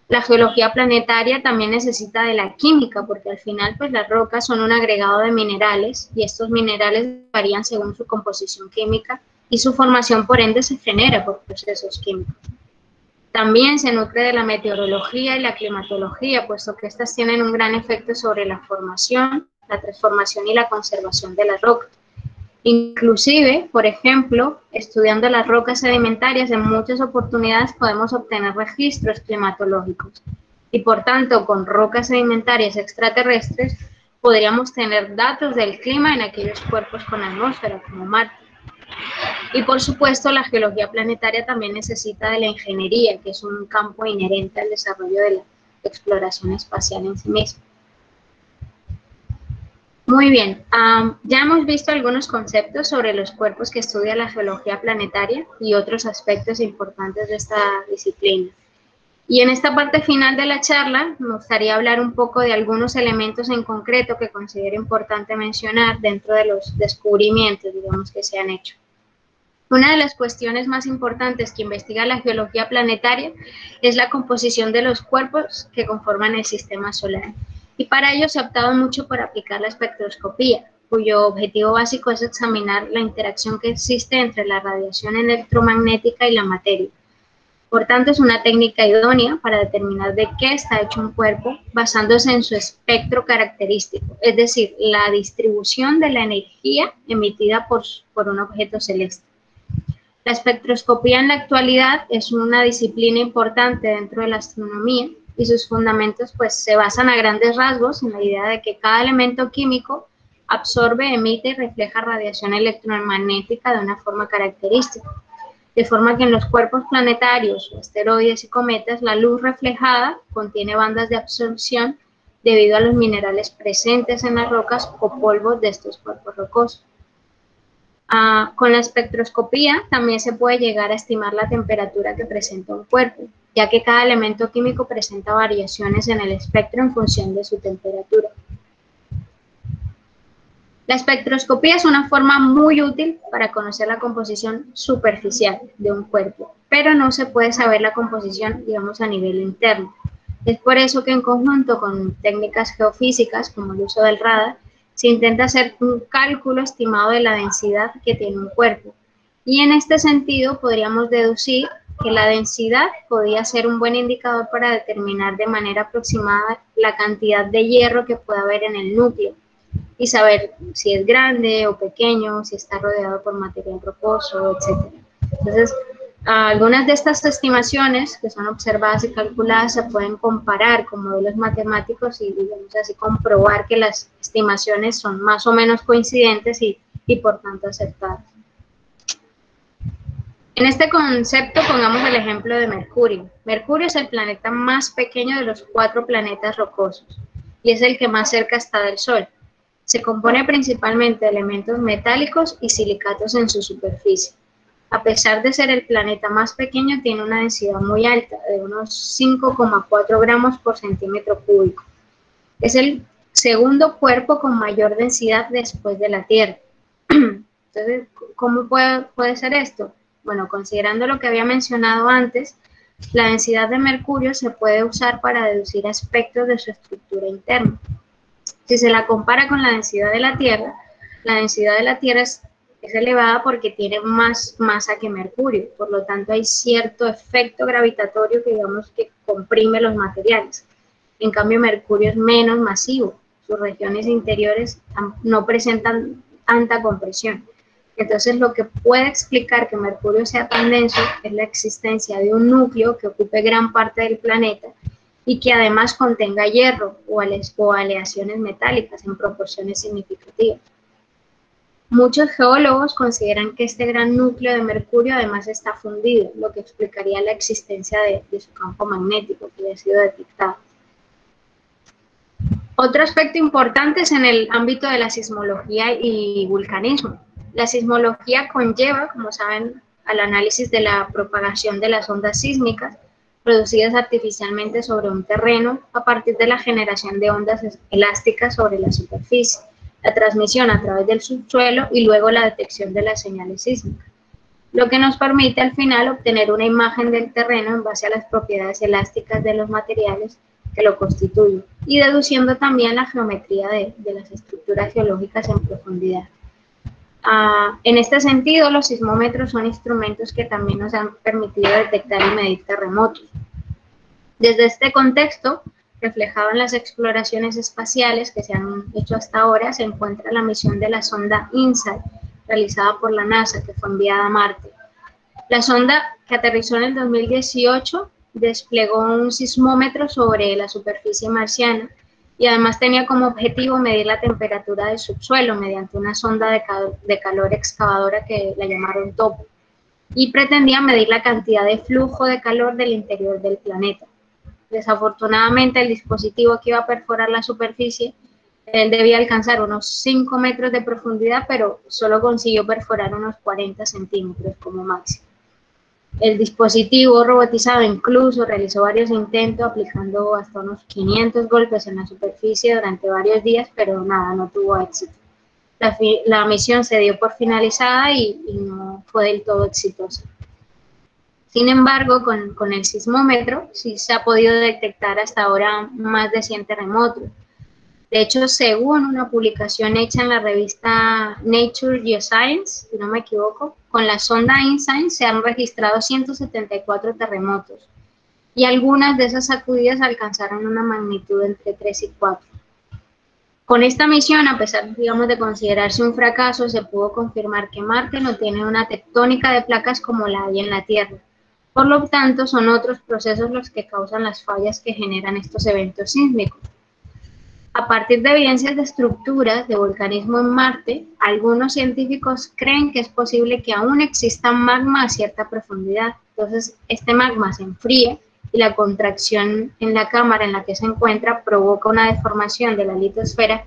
La geología planetaria también necesita de la química, porque al final pues las rocas son un agregado de minerales y estos minerales varían según su composición química y su formación por ende se genera por procesos químicos. También se nutre de la meteorología y la climatología, puesto que estas tienen un gran efecto sobre la formación, la transformación y la conservación de las rocas. Inclusive, por ejemplo, estudiando las rocas sedimentarias, en muchas oportunidades podemos obtener registros climatológicos y, por tanto, con rocas sedimentarias extraterrestres podríamos tener datos del clima en aquellos cuerpos con atmósfera, como Marte. Y, por supuesto, la geología planetaria también necesita de la ingeniería, que es un campo inherente al desarrollo de la exploración espacial en sí misma. Muy bien, ya hemos visto algunos conceptos sobre los cuerpos que estudia la geología planetaria y otros aspectos importantes de esta disciplina. Y en esta parte final de la charla me gustaría hablar un poco de algunos elementos en concreto que considero importante mencionar dentro de los descubrimientos, digamos, que se han hecho. Una de las cuestiones más importantes que investiga la geología planetaria es la composición de los cuerpos que conforman el sistema solar. Y para ello se ha optado mucho por aplicar la espectroscopía, cuyo objetivo básico es examinar la interacción que existe entre la radiación electromagnética y la materia. Por tanto, es una técnica idónea para determinar de qué está hecho un cuerpo basándose en su espectro característico, es decir, la distribución de la energía emitida por un objeto celeste. La espectroscopía en la actualidad es una disciplina importante dentro de la astronomía y sus fundamentos pues, se basan a grandes rasgos en la idea de que cada elemento químico absorbe, emite y refleja radiación electromagnética de una forma característica. De forma que en los cuerpos planetarios, asteroides y cometas, la luz reflejada contiene bandas de absorción debido a los minerales presentes en las rocas o polvos de estos cuerpos rocosos. Con la espectroscopía también se puede llegar a estimar la temperatura que presenta un cuerpo, ya que cada elemento químico presenta variaciones en el espectro en función de su temperatura. La espectroscopía es una forma muy útil para conocer la composición superficial de un cuerpo, pero no se puede saber la composición, digamos, a nivel interno. Es por eso que en conjunto con técnicas geofísicas, como el uso del radar, se intenta hacer un cálculo estimado de la densidad que tiene un cuerpo. Y en este sentido podríamos deducir que la densidad podría ser un buen indicador para determinar de manera aproximada la cantidad de hierro que puede haber en el núcleo y saber si es grande o pequeño, si está rodeado por material rocoso, etc. Entonces, algunas de estas estimaciones que son observadas y calculadas se pueden comparar con modelos matemáticos y, digamos así, comprobar que las estimaciones son más o menos coincidentes y por tanto acertadas. En este concepto pongamos el ejemplo de Mercurio. Mercurio es el planeta más pequeño de los 4 planetas rocosos y es el que más cerca está del Sol. Se compone principalmente de elementos metálicos y silicatos en su superficie. A pesar de ser el planeta más pequeño, tiene una densidad muy alta, de unos 5,4 gramos por centímetro cúbico. Es el segundo cuerpo con mayor densidad después de la Tierra. Entonces, ¿cómo puede ser esto? Bueno, considerando lo que había mencionado antes, la densidad de Mercurio se puede usar para deducir aspectos de su estructura interna. Si se la compara con la densidad de la Tierra es elevada porque tiene más masa que Mercurio, por lo tanto hay cierto efecto gravitatorio que digamos que comprime los materiales. En cambio, Mercurio es menos masivo, sus regiones interiores no presentan tanta compresión. Entonces, lo que puede explicar que Mercurio sea tan denso es la existencia de un núcleo que ocupe gran parte del planeta y que además contenga hierro o aleaciones metálicas en proporciones significativas. Muchos geólogos consideran que este gran núcleo de Mercurio además está fundido, lo que explicaría la existencia de su campo magnético que ya ha sido detectado. Otro aspecto importante es en el ámbito de la sismología y vulcanismo. La sismología conlleva, como saben, al análisis de la propagación de las ondas sísmicas producidas artificialmente sobre un terreno a partir de la generación de ondas elásticas sobre la superficie, la transmisión a través del subsuelo y luego la detección de las señales sísmicas, lo que nos permite al final obtener una imagen del terreno en base a las propiedades elásticas de los materiales que lo constituyen y deduciendo también la geometría de las estructuras geológicas en profundidad. En este sentido, los sismómetros son instrumentos que también nos han permitido detectar y medir terremotos. Desde este contexto, reflejado en las exploraciones espaciales que se han hecho hasta ahora, se encuentra la misión de la sonda InSight, realizada por la NASA, que fue enviada a Marte. La sonda, que aterrizó en el 2018, desplegó un sismómetro sobre la superficie marciana y además tenía como objetivo medir la temperatura del subsuelo mediante una sonda de calor excavadora que la llamaron TOPO, y pretendía medir la cantidad de flujo de calor del interior del planeta. Desafortunadamente, el dispositivo que iba a perforar la superficie, él debía alcanzar unos 5 metros de profundidad, pero solo consiguió perforar unos 40 centímetros como máximo. El dispositivo robotizado incluso realizó varios intentos aplicando hasta unos 500 golpes en la superficie durante varios días, pero nada, no tuvo éxito. la misión se dio por finalizada y no fue del todo exitosa. Sin embargo, con el sismómetro sí se ha podido detectar hasta ahora más de 100 terremotos. De hecho, según una publicación hecha en la revista Nature Geoscience, si no me equivoco, con la sonda InSight se han registrado 174 terremotos y algunas de esas sacudidas alcanzaron una magnitud entre 3 y 4. Con esta misión, a pesar, digamos, de considerarse un fracaso, se pudo confirmar que Marte no tiene una tectónica de placas como la hay en la Tierra. Por lo tanto, son otros procesos los que causan las fallas que generan estos eventos sísmicos. A partir de evidencias de estructuras de volcanismo en Marte, algunos científicos creen que es posible que aún exista magma a cierta profundidad. Entonces, este magma se enfría y la contracción en la cámara en la que se encuentra provoca una deformación de la litosfera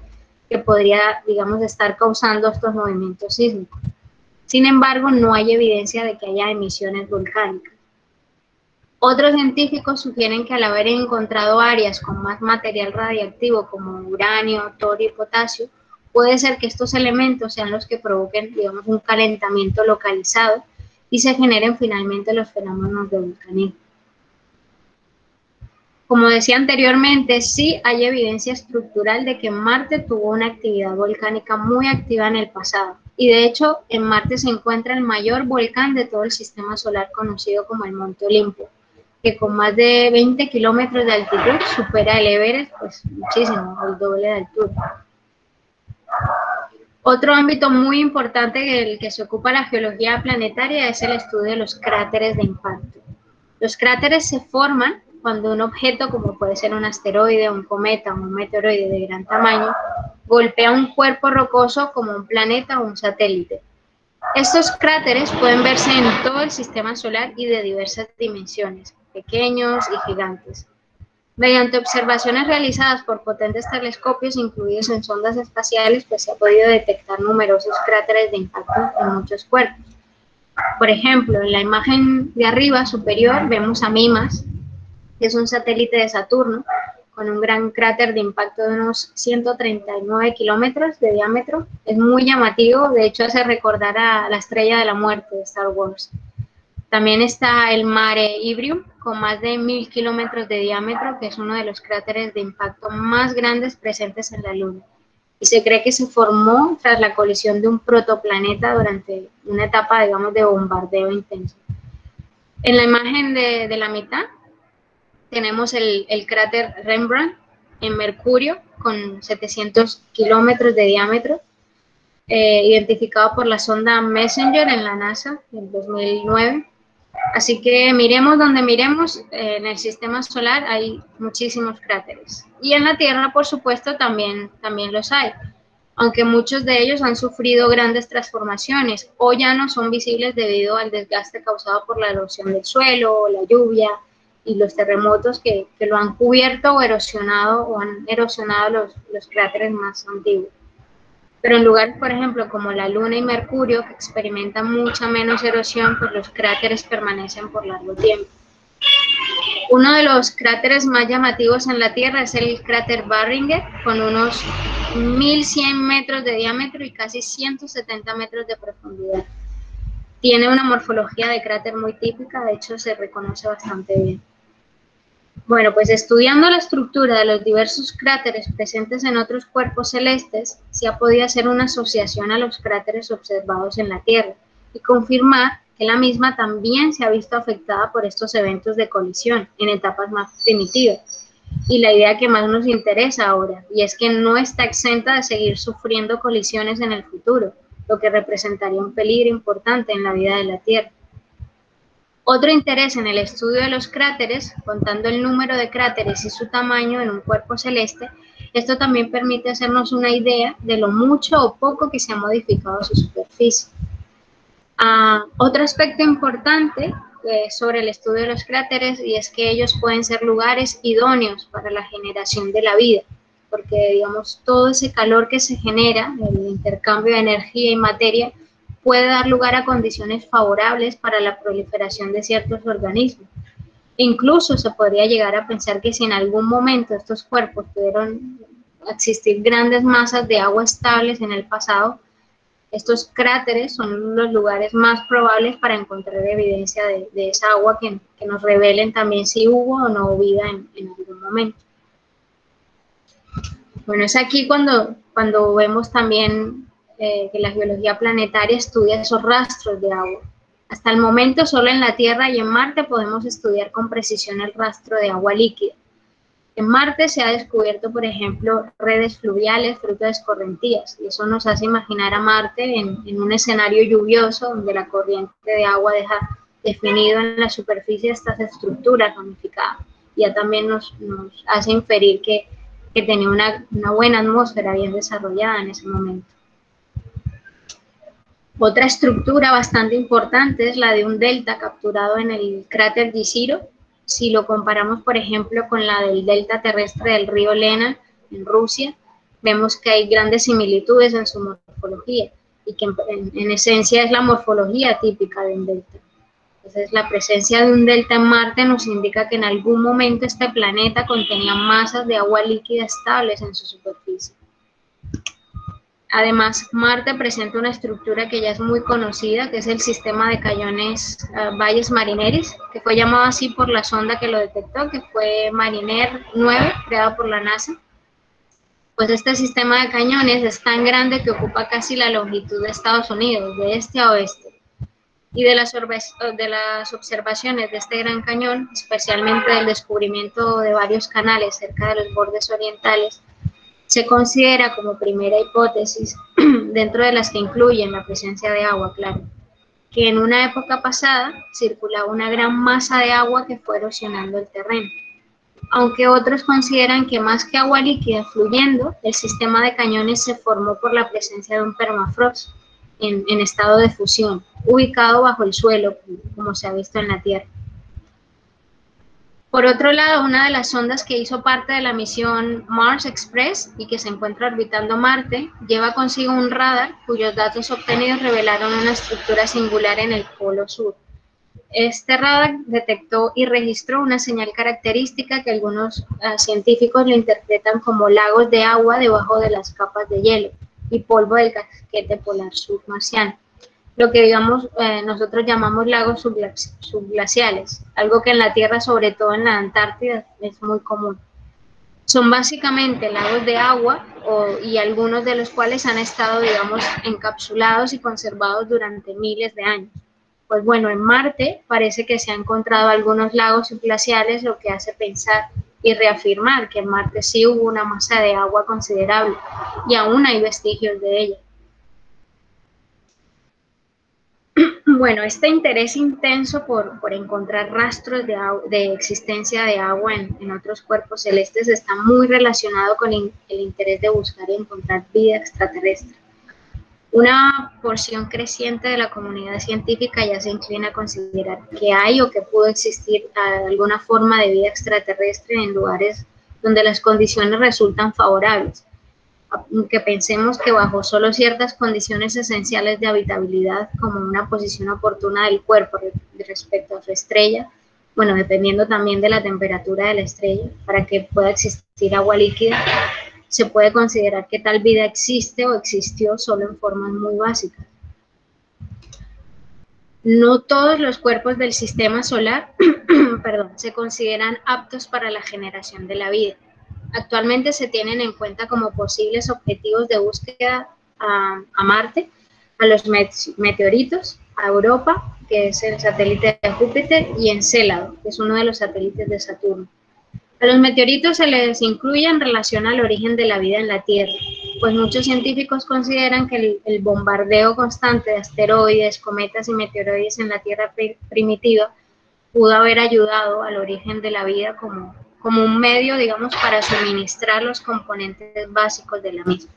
que podría, digamos, estar causando estos movimientos sísmicos. Sin embargo, no hay evidencia de que haya emisiones volcánicas. Otros científicos sugieren que al haber encontrado áreas con más material radiactivo como uranio, torio y potasio, puede ser que estos elementos sean los que provoquen, digamos, un calentamiento localizado y se generen finalmente los fenómenos de volcanismo. Como decía anteriormente, sí hay evidencia estructural de que Marte tuvo una actividad volcánica muy activa en el pasado. Y de hecho, en Marte se encuentra el mayor volcán de todo el sistema solar conocido como el Monte Olimpo, que con más de 20 kilómetros de altitud supera el Everest, pues muchísimo, el doble de altura. Otro ámbito muy importante del que se ocupa la geología planetaria es el estudio de los cráteres de impacto. Los cráteres se forman cuando un objeto, como puede ser un asteroide, un cometa o un meteoroide de gran tamaño, golpea un cuerpo rocoso como un planeta o un satélite. Estos cráteres pueden verse en todo el sistema solar y de diversas dimensiones, pequeños y gigantes. Mediante observaciones realizadas por potentes telescopios incluidos en sondas espaciales, pues se ha podido detectar numerosos cráteres de impacto en muchos cuerpos. Por ejemplo, en la imagen de arriba superior vemos a Mimas, que es un satélite de Saturno, con un gran cráter de impacto de unos 139 kilómetros de diámetro. Es muy llamativo, de hecho hace recordar a la Estrella de la Muerte de Star Wars. También está el Mare Imbrium, con más de 1000 kilómetros de diámetro, que es uno de los cráteres de impacto más grandes presentes en la Luna. Y se cree que se formó tras la colisión de un protoplaneta durante una etapa, digamos, de bombardeo intenso. En la imagen de la mitad tenemos el cráter Rembrandt en Mercurio, con 700 kilómetros de diámetro, identificado por la sonda Messenger en la NASA en 2009. Así que miremos donde miremos, en el sistema solar hay muchísimos cráteres. Y en la Tierra, por supuesto, también los hay, aunque muchos de ellos han sufrido grandes transformaciones o ya no son visibles debido al desgaste causado por la erosión del suelo, la lluvia y los terremotos que lo han cubierto o erosionado o han erosionado los cráteres más antiguos. Pero en lugares, por ejemplo, como la Luna y Mercurio, que experimentan mucha menos erosión, pues los cráteres permanecen por largo tiempo. Uno de los cráteres más llamativos en la Tierra es el cráter Barringer, con unos 1100 metros de diámetro y casi 170 metros de profundidad. Tiene una morfología de cráter muy típica, de hecho se reconoce bastante bien. Bueno, pues estudiando la estructura de los diversos cráteres presentes en otros cuerpos celestes, se ha podido hacer una asociación a los cráteres observados en la Tierra y confirmar que la misma también se ha visto afectada por estos eventos de colisión en etapas más primitivas. Y la idea que más nos interesa ahora, y es que no está exenta de seguir sufriendo colisiones en el futuro, lo que representaría un peligro importante en la vida de la Tierra. Otro interés en el estudio de los cráteres, contando el número de cráteres y su tamaño en un cuerpo celeste, esto también permite hacernos una idea de lo mucho o poco que se ha modificado su superficie. Otro aspecto importante sobre el estudio de los cráteres, y es que ellos pueden ser lugares idóneos para la generación de la vida, porque digamos todo ese calor que se genera, el intercambio de energía y materia, puede dar lugar a condiciones favorables para la proliferación de ciertos organismos. Incluso se podría llegar a pensar que si en algún momento estos cuerpos pudieron existir grandes masas de agua estables en el pasado, estos cráteres son los lugares más probables para encontrar evidencia de esa agua que nos revelen también si hubo o no hubo vida en algún momento. Bueno, es aquí cuando vemos también que la geología planetaria estudia esos rastros de agua. Hasta el momento, solo en la Tierra y en Marte podemos estudiar con precisión el rastro de agua líquida. En Marte se ha descubierto, por ejemplo, redes fluviales fruto de escorrentías, y eso nos hace imaginar a Marte en un escenario lluvioso donde la corriente de agua deja definido en la superficie estas estructuras ramificadas. Ya también nos hace inferir que tenía una buena atmósfera bien desarrollada en ese momento. Otra estructura bastante importante es la de un delta capturado en el cráter Jezero. Si lo comparamos, por ejemplo, con la del delta terrestre del río Lena en Rusia, vemos que hay grandes similitudes en su morfología y que en esencia es la morfología típica de un delta. Entonces, la presencia de un delta en Marte nos indica que en algún momento este planeta contenía masas de agua líquida estables en su superficie. Además, Marte presenta una estructura que ya es muy conocida, que es el sistema de cañones Valles Marineris, que fue llamado así por la sonda que lo detectó, que fue Mariner 9, creada por la NASA. Pues este sistema de cañones es tan grande que ocupa casi la longitud de Estados Unidos, de este a oeste. Y de las observaciones de este gran cañón, especialmente del descubrimiento de varios canales cerca de los bordes orientales, se considera como primera hipótesis, dentro de las que incluyen la presencia de agua, claro, que en una época pasada circulaba una gran masa de agua que fue erosionando el terreno. Aunque otros consideran que más que agua líquida fluyendo, el sistema de cañones se formó por la presencia de un permafrost en estado de fusión, ubicado bajo el suelo, como se ha visto en la Tierra. Por otro lado, una de las sondas que hizo parte de la misión Mars Express y que se encuentra orbitando Marte, lleva consigo un radar cuyos datos obtenidos revelaron una estructura singular en el polo sur. Este radar detectó y registró una señal característica que algunos científicos lo interpretan como lagos de agua debajo de las capas de hielo y polvo del casquete polar sur marciano, lo que digamos nosotros llamamos lagos subglaciales, algo que en la Tierra, sobre todo en la Antártida, es muy común. Son básicamente lagos de agua y algunos de los cuales han estado, digamos, encapsulados y conservados durante miles de años. Pues bueno, en Marte parece que se han encontrado algunos lagos subglaciales, lo que hace pensar y reafirmar que en Marte sí hubo una masa de agua considerable y aún hay vestigios de ella. Bueno, este interés intenso por encontrar rastros de existencia de agua en otros cuerpos celestes está muy relacionado con el interés de buscar y encontrar vida extraterrestre. Una porción creciente de la comunidad científica ya se inclina a considerar que hay o que pudo existir alguna forma de vida extraterrestre en lugares donde las condiciones resultan favorables, aunque pensemos que bajo solo ciertas condiciones esenciales de habitabilidad, como una posición oportuna del cuerpo respecto a su estrella, bueno, dependiendo también de la temperatura de la estrella, para que pueda existir agua líquida, se puede considerar que tal vida existe o existió solo en formas muy básicas. No todos los cuerpos del sistema solar se consideran aptos para la generación de la vida. Actualmente se tienen en cuenta como posibles objetivos de búsqueda a Marte, a los meteoritos, a Europa, que es el satélite de Júpiter, y Encélado, que es uno de los satélites de Saturno. A los meteoritos se les incluye en relación al origen de la vida en la Tierra, pues muchos científicos consideran que el bombardeo constante de asteroides, cometas y meteoroides en la Tierra primitiva pudo haber ayudado al origen de la vida como un medio, digamos, para suministrar los componentes básicos de la misma.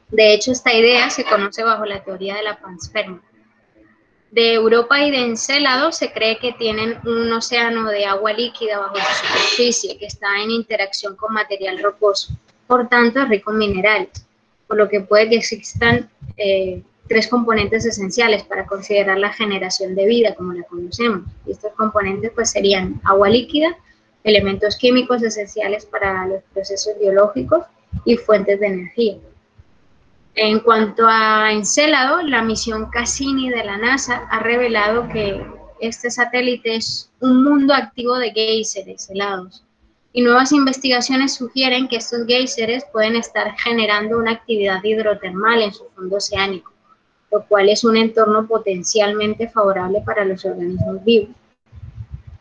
De hecho, esta idea se conoce bajo la teoría de la panspermia. De Europa y de Encélado se cree que tienen un océano de agua líquida bajo su superficie que está en interacción con material rocoso, por tanto rico en minerales, por lo que puede que existan tres componentes esenciales para considerar la generación de vida como la conocemos. Y estos componentes pues serían agua líquida, elementos químicos esenciales para los procesos biológicos y fuentes de energía. En cuanto a Encélado, la misión Cassini de la NASA ha revelado que este satélite es un mundo activo de géiseres helados, y nuevas investigaciones sugieren que estos géiseres pueden estar generando una actividad hidrotermal en su fondo oceánico, lo cual es un entorno potencialmente favorable para los organismos vivos.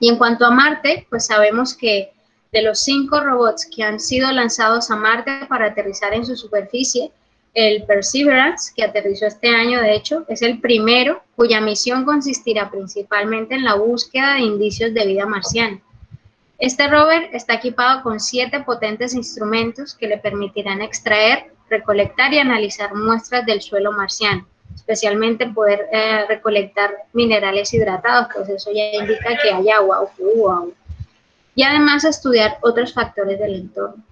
Y en cuanto a Marte, pues sabemos que de los 5 robots que han sido lanzados a Marte para aterrizar en su superficie, el Perseverance, que aterrizó este año, de hecho, es el primero cuya misión consistirá principalmente en la búsqueda de indicios de vida marciana. Este rover está equipado con 7 potentes instrumentos que le permitirán extraer, recolectar y analizar muestras del suelo marciano, especialmente poder recolectar minerales hidratados, pues eso ya indica que hay agua o que hubo agua. Y además estudiar otros factores del entorno.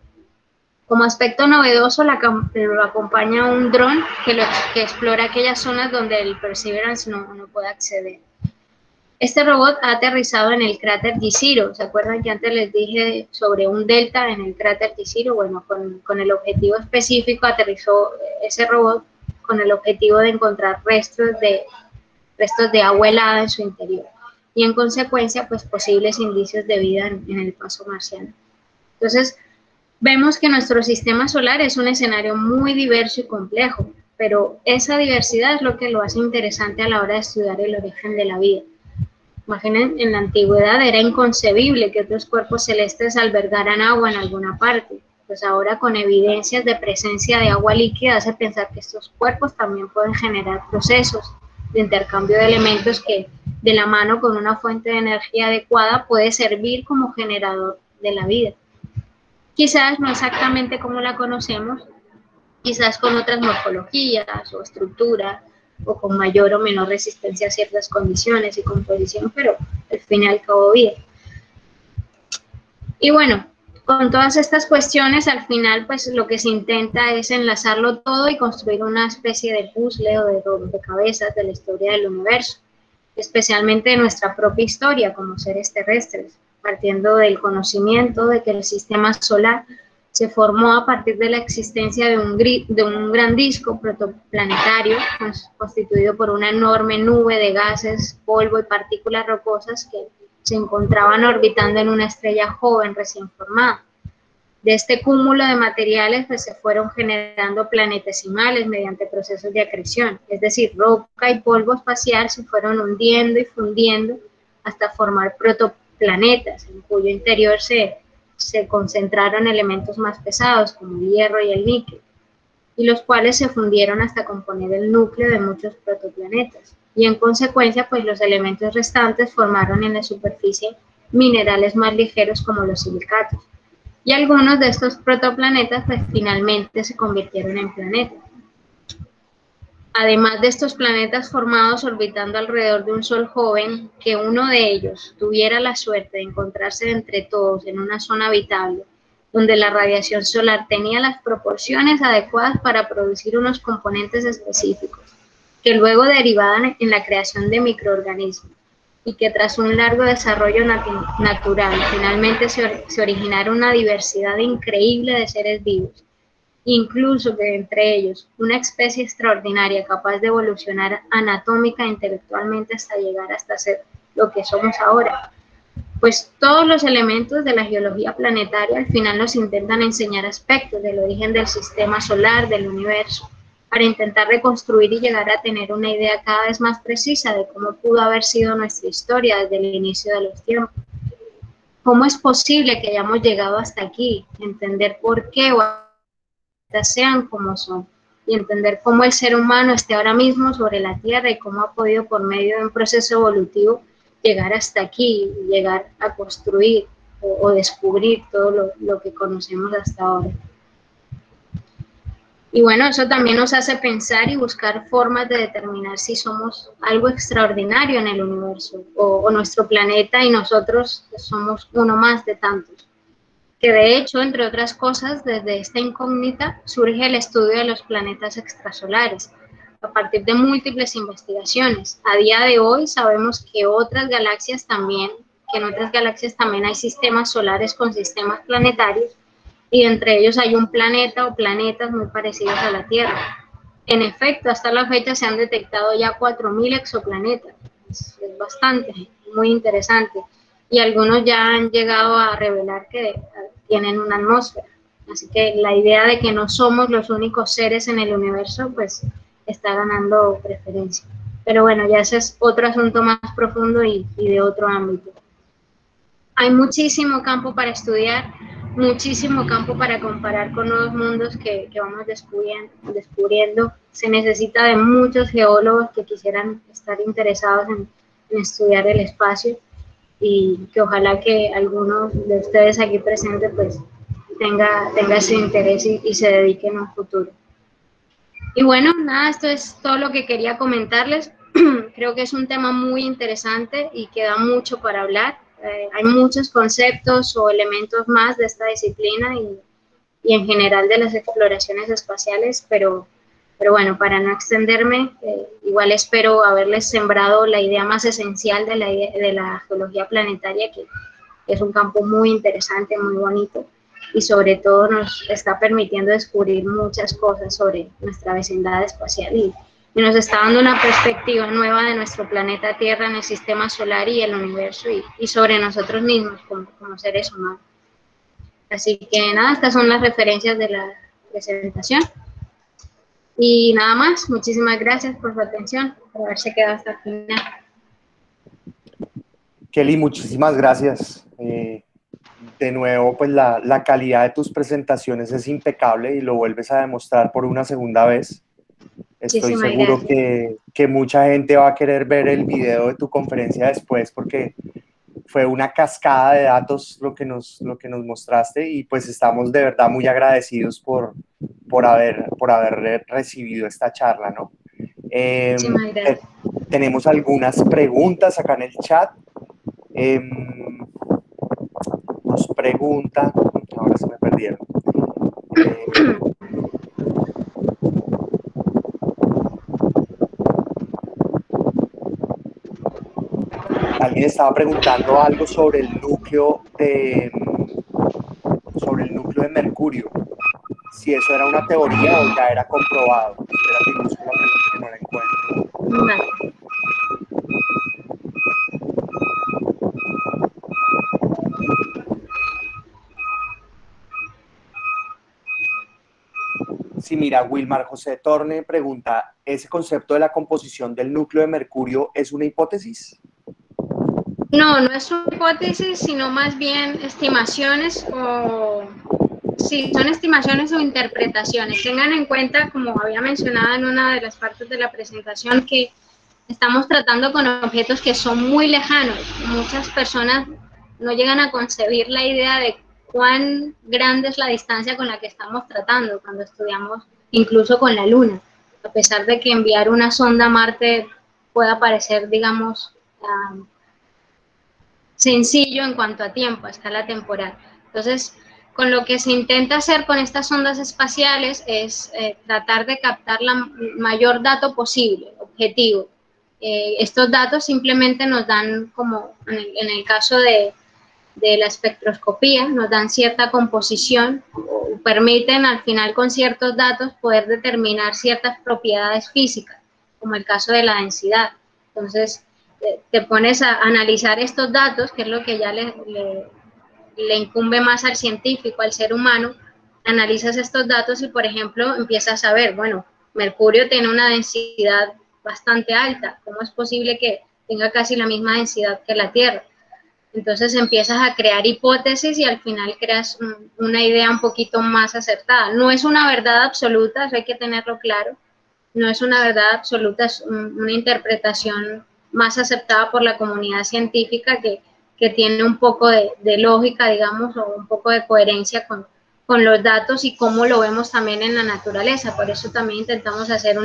Como aspecto novedoso, lo acompaña un dron que explora aquellas zonas donde el Perseverance no puede acceder. Este robot ha aterrizado en el cráter Jezero. ¿Se acuerdan que antes les dije sobre un delta en el cráter Jezero? Bueno, con el objetivo específico aterrizó ese robot con el objetivo de encontrar restos de agua helada en su interior y en consecuencia pues posibles indicios de vida en el paso marciano. Entonces vemos que nuestro sistema solar es un escenario muy diverso y complejo, pero esa diversidad es lo que lo hace interesante a la hora de estudiar el origen de la vida. Imaginen, en la antigüedad era inconcebible que otros cuerpos celestes albergaran agua en alguna parte. Pues ahora con evidencias de presencia de agua líquida hace pensar que estos cuerpos también pueden generar procesos de intercambio de elementos que de la mano con una fuente de energía adecuada puede servir como generador de la vida. Quizás no exactamente como la conocemos, quizás con otras morfologías o estructuras, o con mayor o menor resistencia a ciertas condiciones y composición, pero al fin y al cabo vida. Y bueno, con todas estas cuestiones, al final, pues lo que se intenta es enlazarlo todo y construir una especie de puzzle o de rompecabezas de la historia del universo, especialmente de nuestra propia historia como seres terrestres, partiendo del conocimiento de que el sistema solar se formó a partir de la existencia de un gran disco protoplanetario constituido por una enorme nube de gases, polvo y partículas rocosas que se encontraban orbitando en una estrella joven recién formada. De este cúmulo de materiales pues, se fueron generando planetesimales mediante procesos de acreción, es decir, roca y polvo espacial se fueron hundiendo y fundiendo hasta formar protoplanetas, en cuyo interior se concentraron elementos más pesados como el hierro y el níquel, y los cuales se fundieron hasta componer el núcleo de muchos protoplanetas. Y en consecuencia, pues los elementos restantes formaron en la superficie minerales más ligeros como los silicatos. Y algunos de estos protoplanetas pues finalmente se convirtieron en planetas. Además de estos planetas formados orbitando alrededor de un sol joven, que uno de ellos tuviera la suerte de encontrarse entre todos en una zona habitable, donde la radiación solar tenía las proporciones adecuadas para producir unos componentes específicos, que luego derivaban en la creación de microorganismos, y que tras un largo desarrollo natural, finalmente se originara una diversidad increíble de seres vivos, incluso que entre ellos una especie extraordinaria capaz de evolucionar anatómica e intelectualmente hasta llegar hasta ser lo que somos ahora. Pues todos los elementos de la geología planetaria al final nos intentan enseñar aspectos del origen del sistema solar, del universo, para intentar reconstruir y llegar a tener una idea cada vez más precisa de cómo pudo haber sido nuestra historia desde el inicio de los tiempos. ¿Cómo es posible que hayamos llegado hasta aquí? Entender por qué sean como son y entender cómo el ser humano esté ahora mismo sobre la Tierra y cómo ha podido por medio de un proceso evolutivo llegar hasta aquí, llegar a construir o descubrir todo lo que conocemos hasta ahora. Y bueno, eso también nos hace pensar y buscar formas de determinar si somos algo extraordinario en el universo o nuestro planeta y nosotros somos uno más de tantos. Que de hecho, entre otras cosas, desde esta incógnita surge el estudio de los planetas extrasolares, a partir de múltiples investigaciones. A día de hoy sabemos que en otras galaxias también hay sistemas solares con sistemas planetarios, y entre ellos hay un planeta o planetas muy parecidos a la Tierra. En efecto, hasta la fecha se han detectado ya 4.000 exoplanetas, es bastante, muy interesante, y algunos ya han llegado a revelar que tienen una atmósfera. Así que la idea de que no somos los únicos seres en el universo, pues está ganando preferencia. Pero bueno, ya ese es otro asunto más profundo y de otro ámbito. Hay muchísimo campo para estudiar, muchísimo campo para comparar con nuevos mundos que vamos descubriendo. Se necesita de muchos geólogos que quisieran estar interesados en estudiar el espacio y que ojalá que algunos de ustedes aquí presentes pues tenga ese interés y se dediquen en un futuro. Y bueno, nada, esto es todo lo que quería comentarles. Creo que es un tema muy interesante y que da mucho para hablar. Hay muchos conceptos o elementos más de esta disciplina y en general de las exploraciones espaciales, pero bueno, para no extenderme, igual espero haberles sembrado la idea más esencial de la geología planetaria, que es un campo muy interesante, muy bonito, y sobre todo nos está permitiendo descubrir muchas cosas sobre nuestra vecindad espacial y nos está dando una perspectiva nueva de nuestro planeta Tierra en el sistema solar y el universo y sobre nosotros mismos como seres humanos. Así que nada, estas son las referencias de la presentación. Y nada más, muchísimas gracias por su atención, por haberse quedado hasta el final. Kelly, muchísimas gracias. De nuevo, pues la calidad de tus presentaciones es impecable y lo vuelves a demostrar por una segunda vez. Estoy seguro que mucha gente va a querer ver el video de tu conferencia después porque fue una cascada de datos lo que nos mostraste y pues estamos de verdad muy agradecidos por haber recibido esta charla, ¿no? Tenemos algunas preguntas acá en el chat. Nos pregunta, ahora se me perdieron. Alguien estaba preguntando algo sobre el núcleo de Mercurio. Si eso era una teoría o ya era comprobado. Espérate, busco la pregunta que no la encuentro. Vale. Sí, mira, Wilmar José Torne pregunta, ¿ese concepto de la composición del núcleo de Mercurio es una hipótesis? No, no es una hipótesis, sino más bien estimaciones sí, son estimaciones o interpretaciones. Tengan en cuenta, como había mencionado en una de las partes de la presentación, que estamos tratando con objetos que son muy lejanos. Muchas personas no llegan a concebir la idea de cuán grande es la distancia con la que estamos tratando cuando estudiamos incluso con la Luna, a pesar de que enviar una sonda a Marte pueda parecer, digamos, sencillo en cuanto a tiempo, a escala temporal. Entonces, con lo que se intenta hacer con estas ondas espaciales es tratar de captar la mayor dato posible, objetivo. Estos datos simplemente nos dan, como en el caso de la espectroscopía, nos dan cierta composición, o permiten al final con ciertos datos poder determinar ciertas propiedades físicas, como el caso de la densidad. Entonces, te pones a analizar estos datos, que es lo que ya le incumbe más al científico, al ser humano, analizas estos datos y, por ejemplo, empiezas a ver, bueno, Mercurio tiene una densidad bastante alta, ¿cómo es posible que tenga casi la misma densidad que la Tierra? Entonces empiezas a crear hipótesis y al final creas una idea un poquito más acertada. No es una verdad absoluta, eso hay que tenerlo claro, no es una verdad absoluta, es una interpretación más aceptada por la comunidad científica que tiene un poco de lógica, digamos, o un poco de coherencia con los datos y cómo lo vemos también en la naturaleza. Por eso también intentamos hacer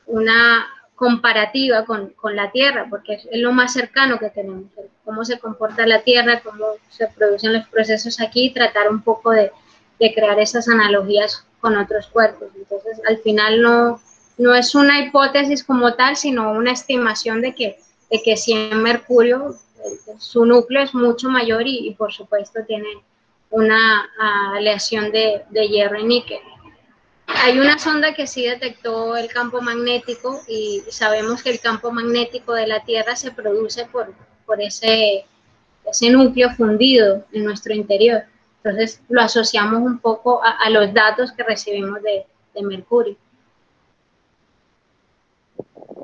una comparativa con la Tierra, porque es lo más cercano que tenemos, cómo se comporta la Tierra, cómo se producen los procesos aquí, tratar un poco de crear esas analogías con otros cuerpos. Entonces, al final no es una hipótesis como tal, sino una estimación de que si en Mercurio su núcleo es mucho mayor y por supuesto tiene una aleación de hierro y níquel. Hay una sonda que sí detectó el campo magnético y sabemos que el campo magnético de la Tierra se produce por ese núcleo fundido en nuestro interior. Entonces lo asociamos un poco a los datos que recibimos de Mercurio.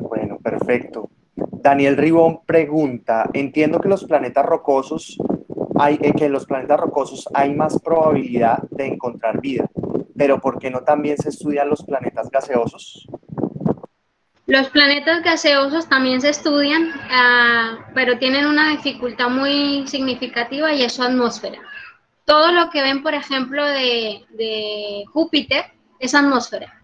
Bueno, perfecto. Daniel Ribón pregunta, entiendo que los planetas rocosos que en los planetas rocosos hay más probabilidad de encontrar vida, pero ¿por qué no también se estudian los planetas gaseosos? Los planetas gaseosos también se estudian, pero tienen una dificultad muy significativa y es su atmósfera. Todo lo que ven, por ejemplo, de Júpiter es atmósfera.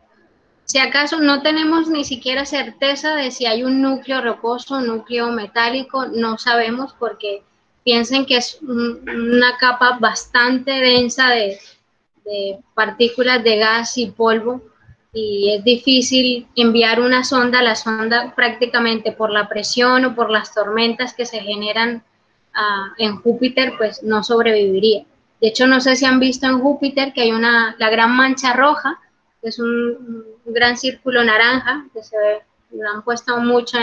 Si acaso no tenemos ni siquiera certeza de si hay un núcleo rocoso, un núcleo metálico, no sabemos porque piensen que es una capa bastante densa de partículas de gas y polvo y es difícil enviar una sonda. La sonda prácticamente por la presión o por las tormentas que se generan en Júpiter, pues no sobreviviría. De hecho, no sé si han visto en Júpiter que hay la gran mancha roja, que es un gran círculo naranja, que se ve, lo han puesto mucho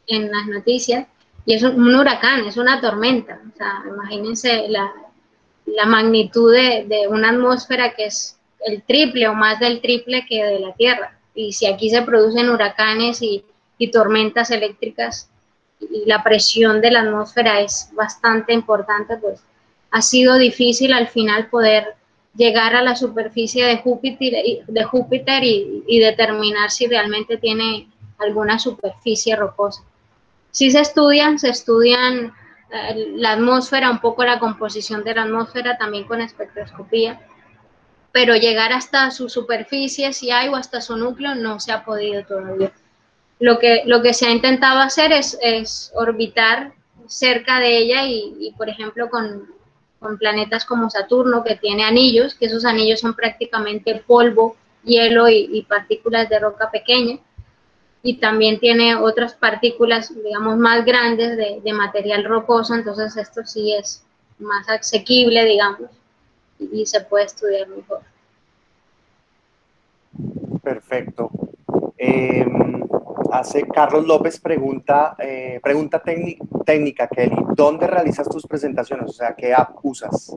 en las noticias, y es un huracán, es una tormenta. O sea, imagínense la magnitud de una atmósfera que es el triple o más del triple que de la Tierra. Y si aquí se producen huracanes y tormentas eléctricas y la presión de la atmósfera es bastante importante, pues ha sido difícil al final poder llegar a la superficie de Júpiter y determinar si realmente tiene alguna superficie rocosa. Sí se estudian la atmósfera, un poco la composición de la atmósfera, también con espectroscopía, pero llegar hasta su superficie, si hay, o hasta su núcleo, no se ha podido todavía. Lo que se ha intentado hacer es orbitar cerca de ella y por ejemplo, con planetas como Saturno, que tiene anillos, que esos anillos son prácticamente polvo, hielo y partículas de roca pequeña, y también tiene otras partículas, digamos, más grandes de material rocoso, entonces esto sí es más asequible, digamos, y se puede estudiar mejor. Perfecto. Carlos López pregunta técnica, Kelly, ¿dónde realizas tus presentaciones? O sea, ¿qué app usas?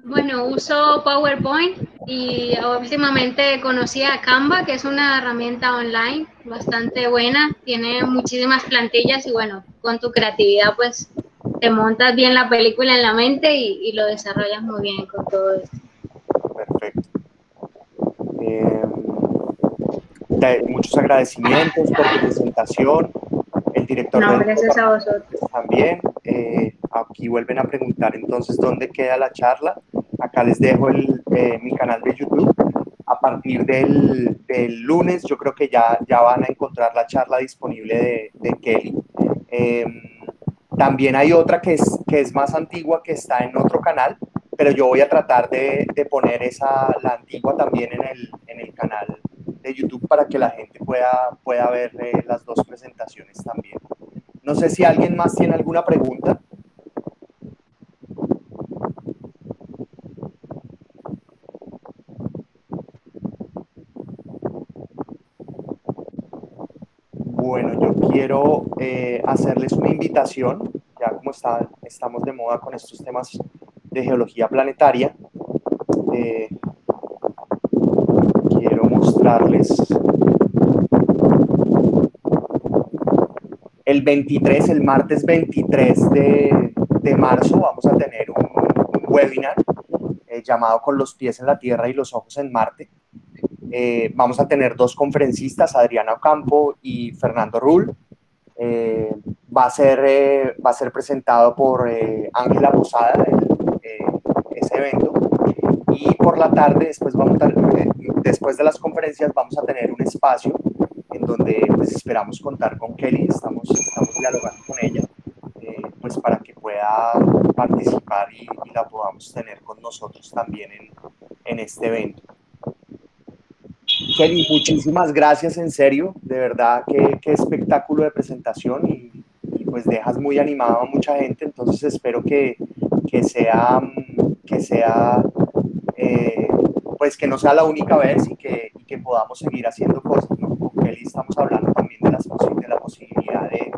Bueno, uso PowerPoint y últimamente conocí a Canva, que es una herramienta online bastante buena, tiene muchísimas plantillas y bueno, con tu creatividad pues te montas bien la película en la mente y lo desarrollas muy bien con todo esto. Perfecto. Muchos agradecimientos por tu presentación. El director No, del gracias a vosotros. también. Aquí vuelven a preguntar entonces dónde queda la charla. Acá les dejo mi canal de YouTube. A partir del lunes yo creo que ya van a encontrar la charla disponible de Kelly. También hay otra que es más antigua, que está en otro canal, pero yo voy a tratar de poner la antigua también en el canal de YouTube para que la gente pueda ver las dos presentaciones también. No sé si alguien más tiene alguna pregunta. Bueno, yo quiero hacerles una invitación, ya como estamos de moda con estos temas de geología planetaria. Quiero mostrarles el martes 23 de marzo vamos a tener un webinar llamado Con los pies en la Tierra y los ojos en Marte. Vamos a tener dos conferencistas, Adriana Ocampo y Fernando Rull. Va a ser presentado por Ángela Posada, ese evento. Y por la tarde, después de las conferencias, vamos a tener un espacio en donde pues, esperamos contar con Kelly, estamos dialogando con ella, pues para que pueda participar y la podamos tener con nosotros también en este evento. Kelly, muchísimas gracias, en serio, de verdad, qué espectáculo de presentación y pues dejas muy animado a mucha gente, entonces espero que sea sea pues que no sea la única vez y que podamos seguir haciendo cosas, ¿no? Con Kelly estamos hablando también de la posibilidad de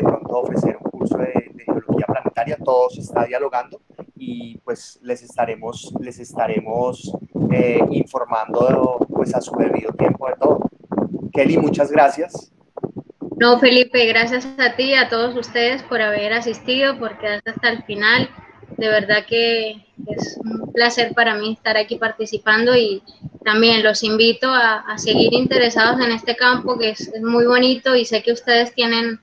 pronto ofrecer un curso de geología planetaria. Todo se está dialogando y pues les estaremos informando pues a su debido tiempo de todo. Kelly, muchas gracias. No, Felipe, gracias a ti y a todos ustedes por haber asistido, por quedarse hasta el final. De verdad que es un placer para mí estar aquí participando y también los invito a seguir interesados en este campo que es muy bonito y sé que ustedes tienen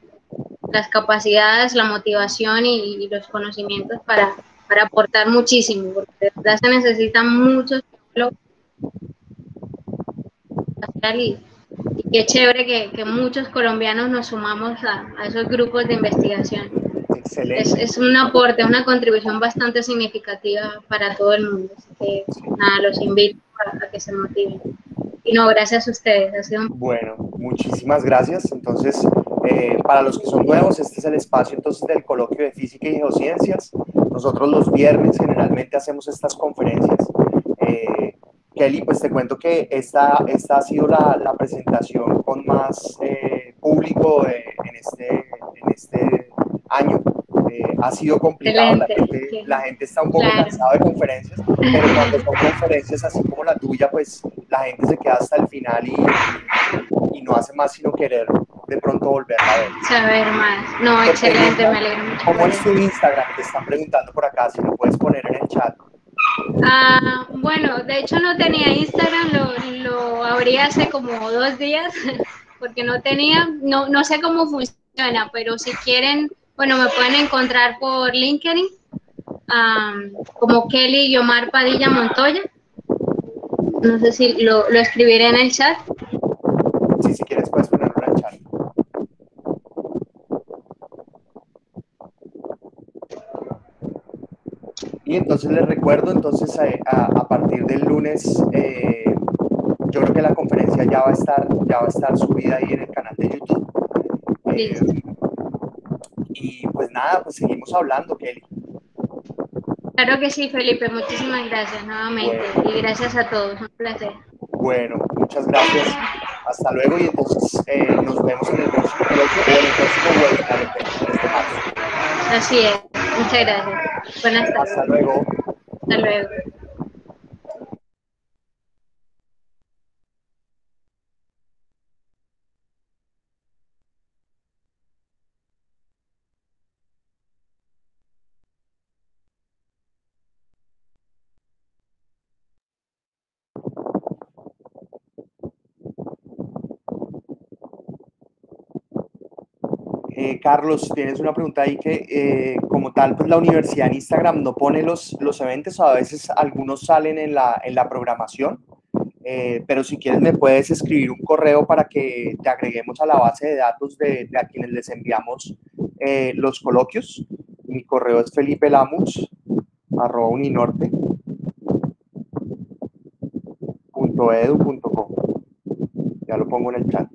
las capacidades, la motivación y los conocimientos para aportar muchísimo, porque de verdad se necesitan muchos y qué chévere que muchos colombianos nos sumamos a esos grupos de investigación. Excelente. Es un aporte, una contribución bastante significativa para todo el mundo. Así que nada, los invito a que se motiven. Y no, gracias a ustedes. Ha sido Bueno, muchísimas gracias. Entonces, para los que son nuevos, este es el espacio entonces del coloquio de Física y Geociencias. Nosotros los viernes generalmente hacemos estas conferencias. Kelly, pues te cuento que esta ha sido la presentación con más público en este año. Ha sido complicado, excelente. la gente está un poco cansada de conferencias, pero cuando son conferencias así como la tuya, pues la gente se queda hasta el final y no hace más sino querer de pronto volver a ver. Saber más. No, excelente, me alegro mucho. ¿Cómo es tu Instagram? Te están preguntando por acá, si lo puedes poner en el chat. Bueno, de hecho no tenía Instagram, lo abrí hace como 2 días, porque no tenía, no sé cómo funciona, pero si quieren, bueno, me pueden encontrar por LinkedIn, como Kelly Yomar Padilla Montoya. No sé si lo escribiré en el chat. Sí, si quieres puedes ponerlo en el chat. Y entonces les recuerdo, entonces a partir del lunes, yo creo que la conferencia ya va a estar subida ahí en el canal de YouTube. Y pues nada, pues seguimos hablando, Kelly. Claro que sí, Felipe, muchísimas gracias nuevamente. Bueno. Y gracias a todos, un placer. Bueno, muchas gracias. Hasta luego y entonces nos vemos en el próximo coloquio o en el próximo webinar el 23 de marzo. Así es, muchas gracias. Buenas tardes. Hasta luego. Hasta luego. Carlos, tienes una pregunta ahí que como tal, pues la universidad en Instagram no pone los eventos, a veces algunos salen en la programación, pero si quieres me puedes escribir un correo para que te agreguemos a la base de datos de a quienes les enviamos los coloquios. Mi correo es felipelamus@uninorte.edu.co. Ya lo pongo en el chat.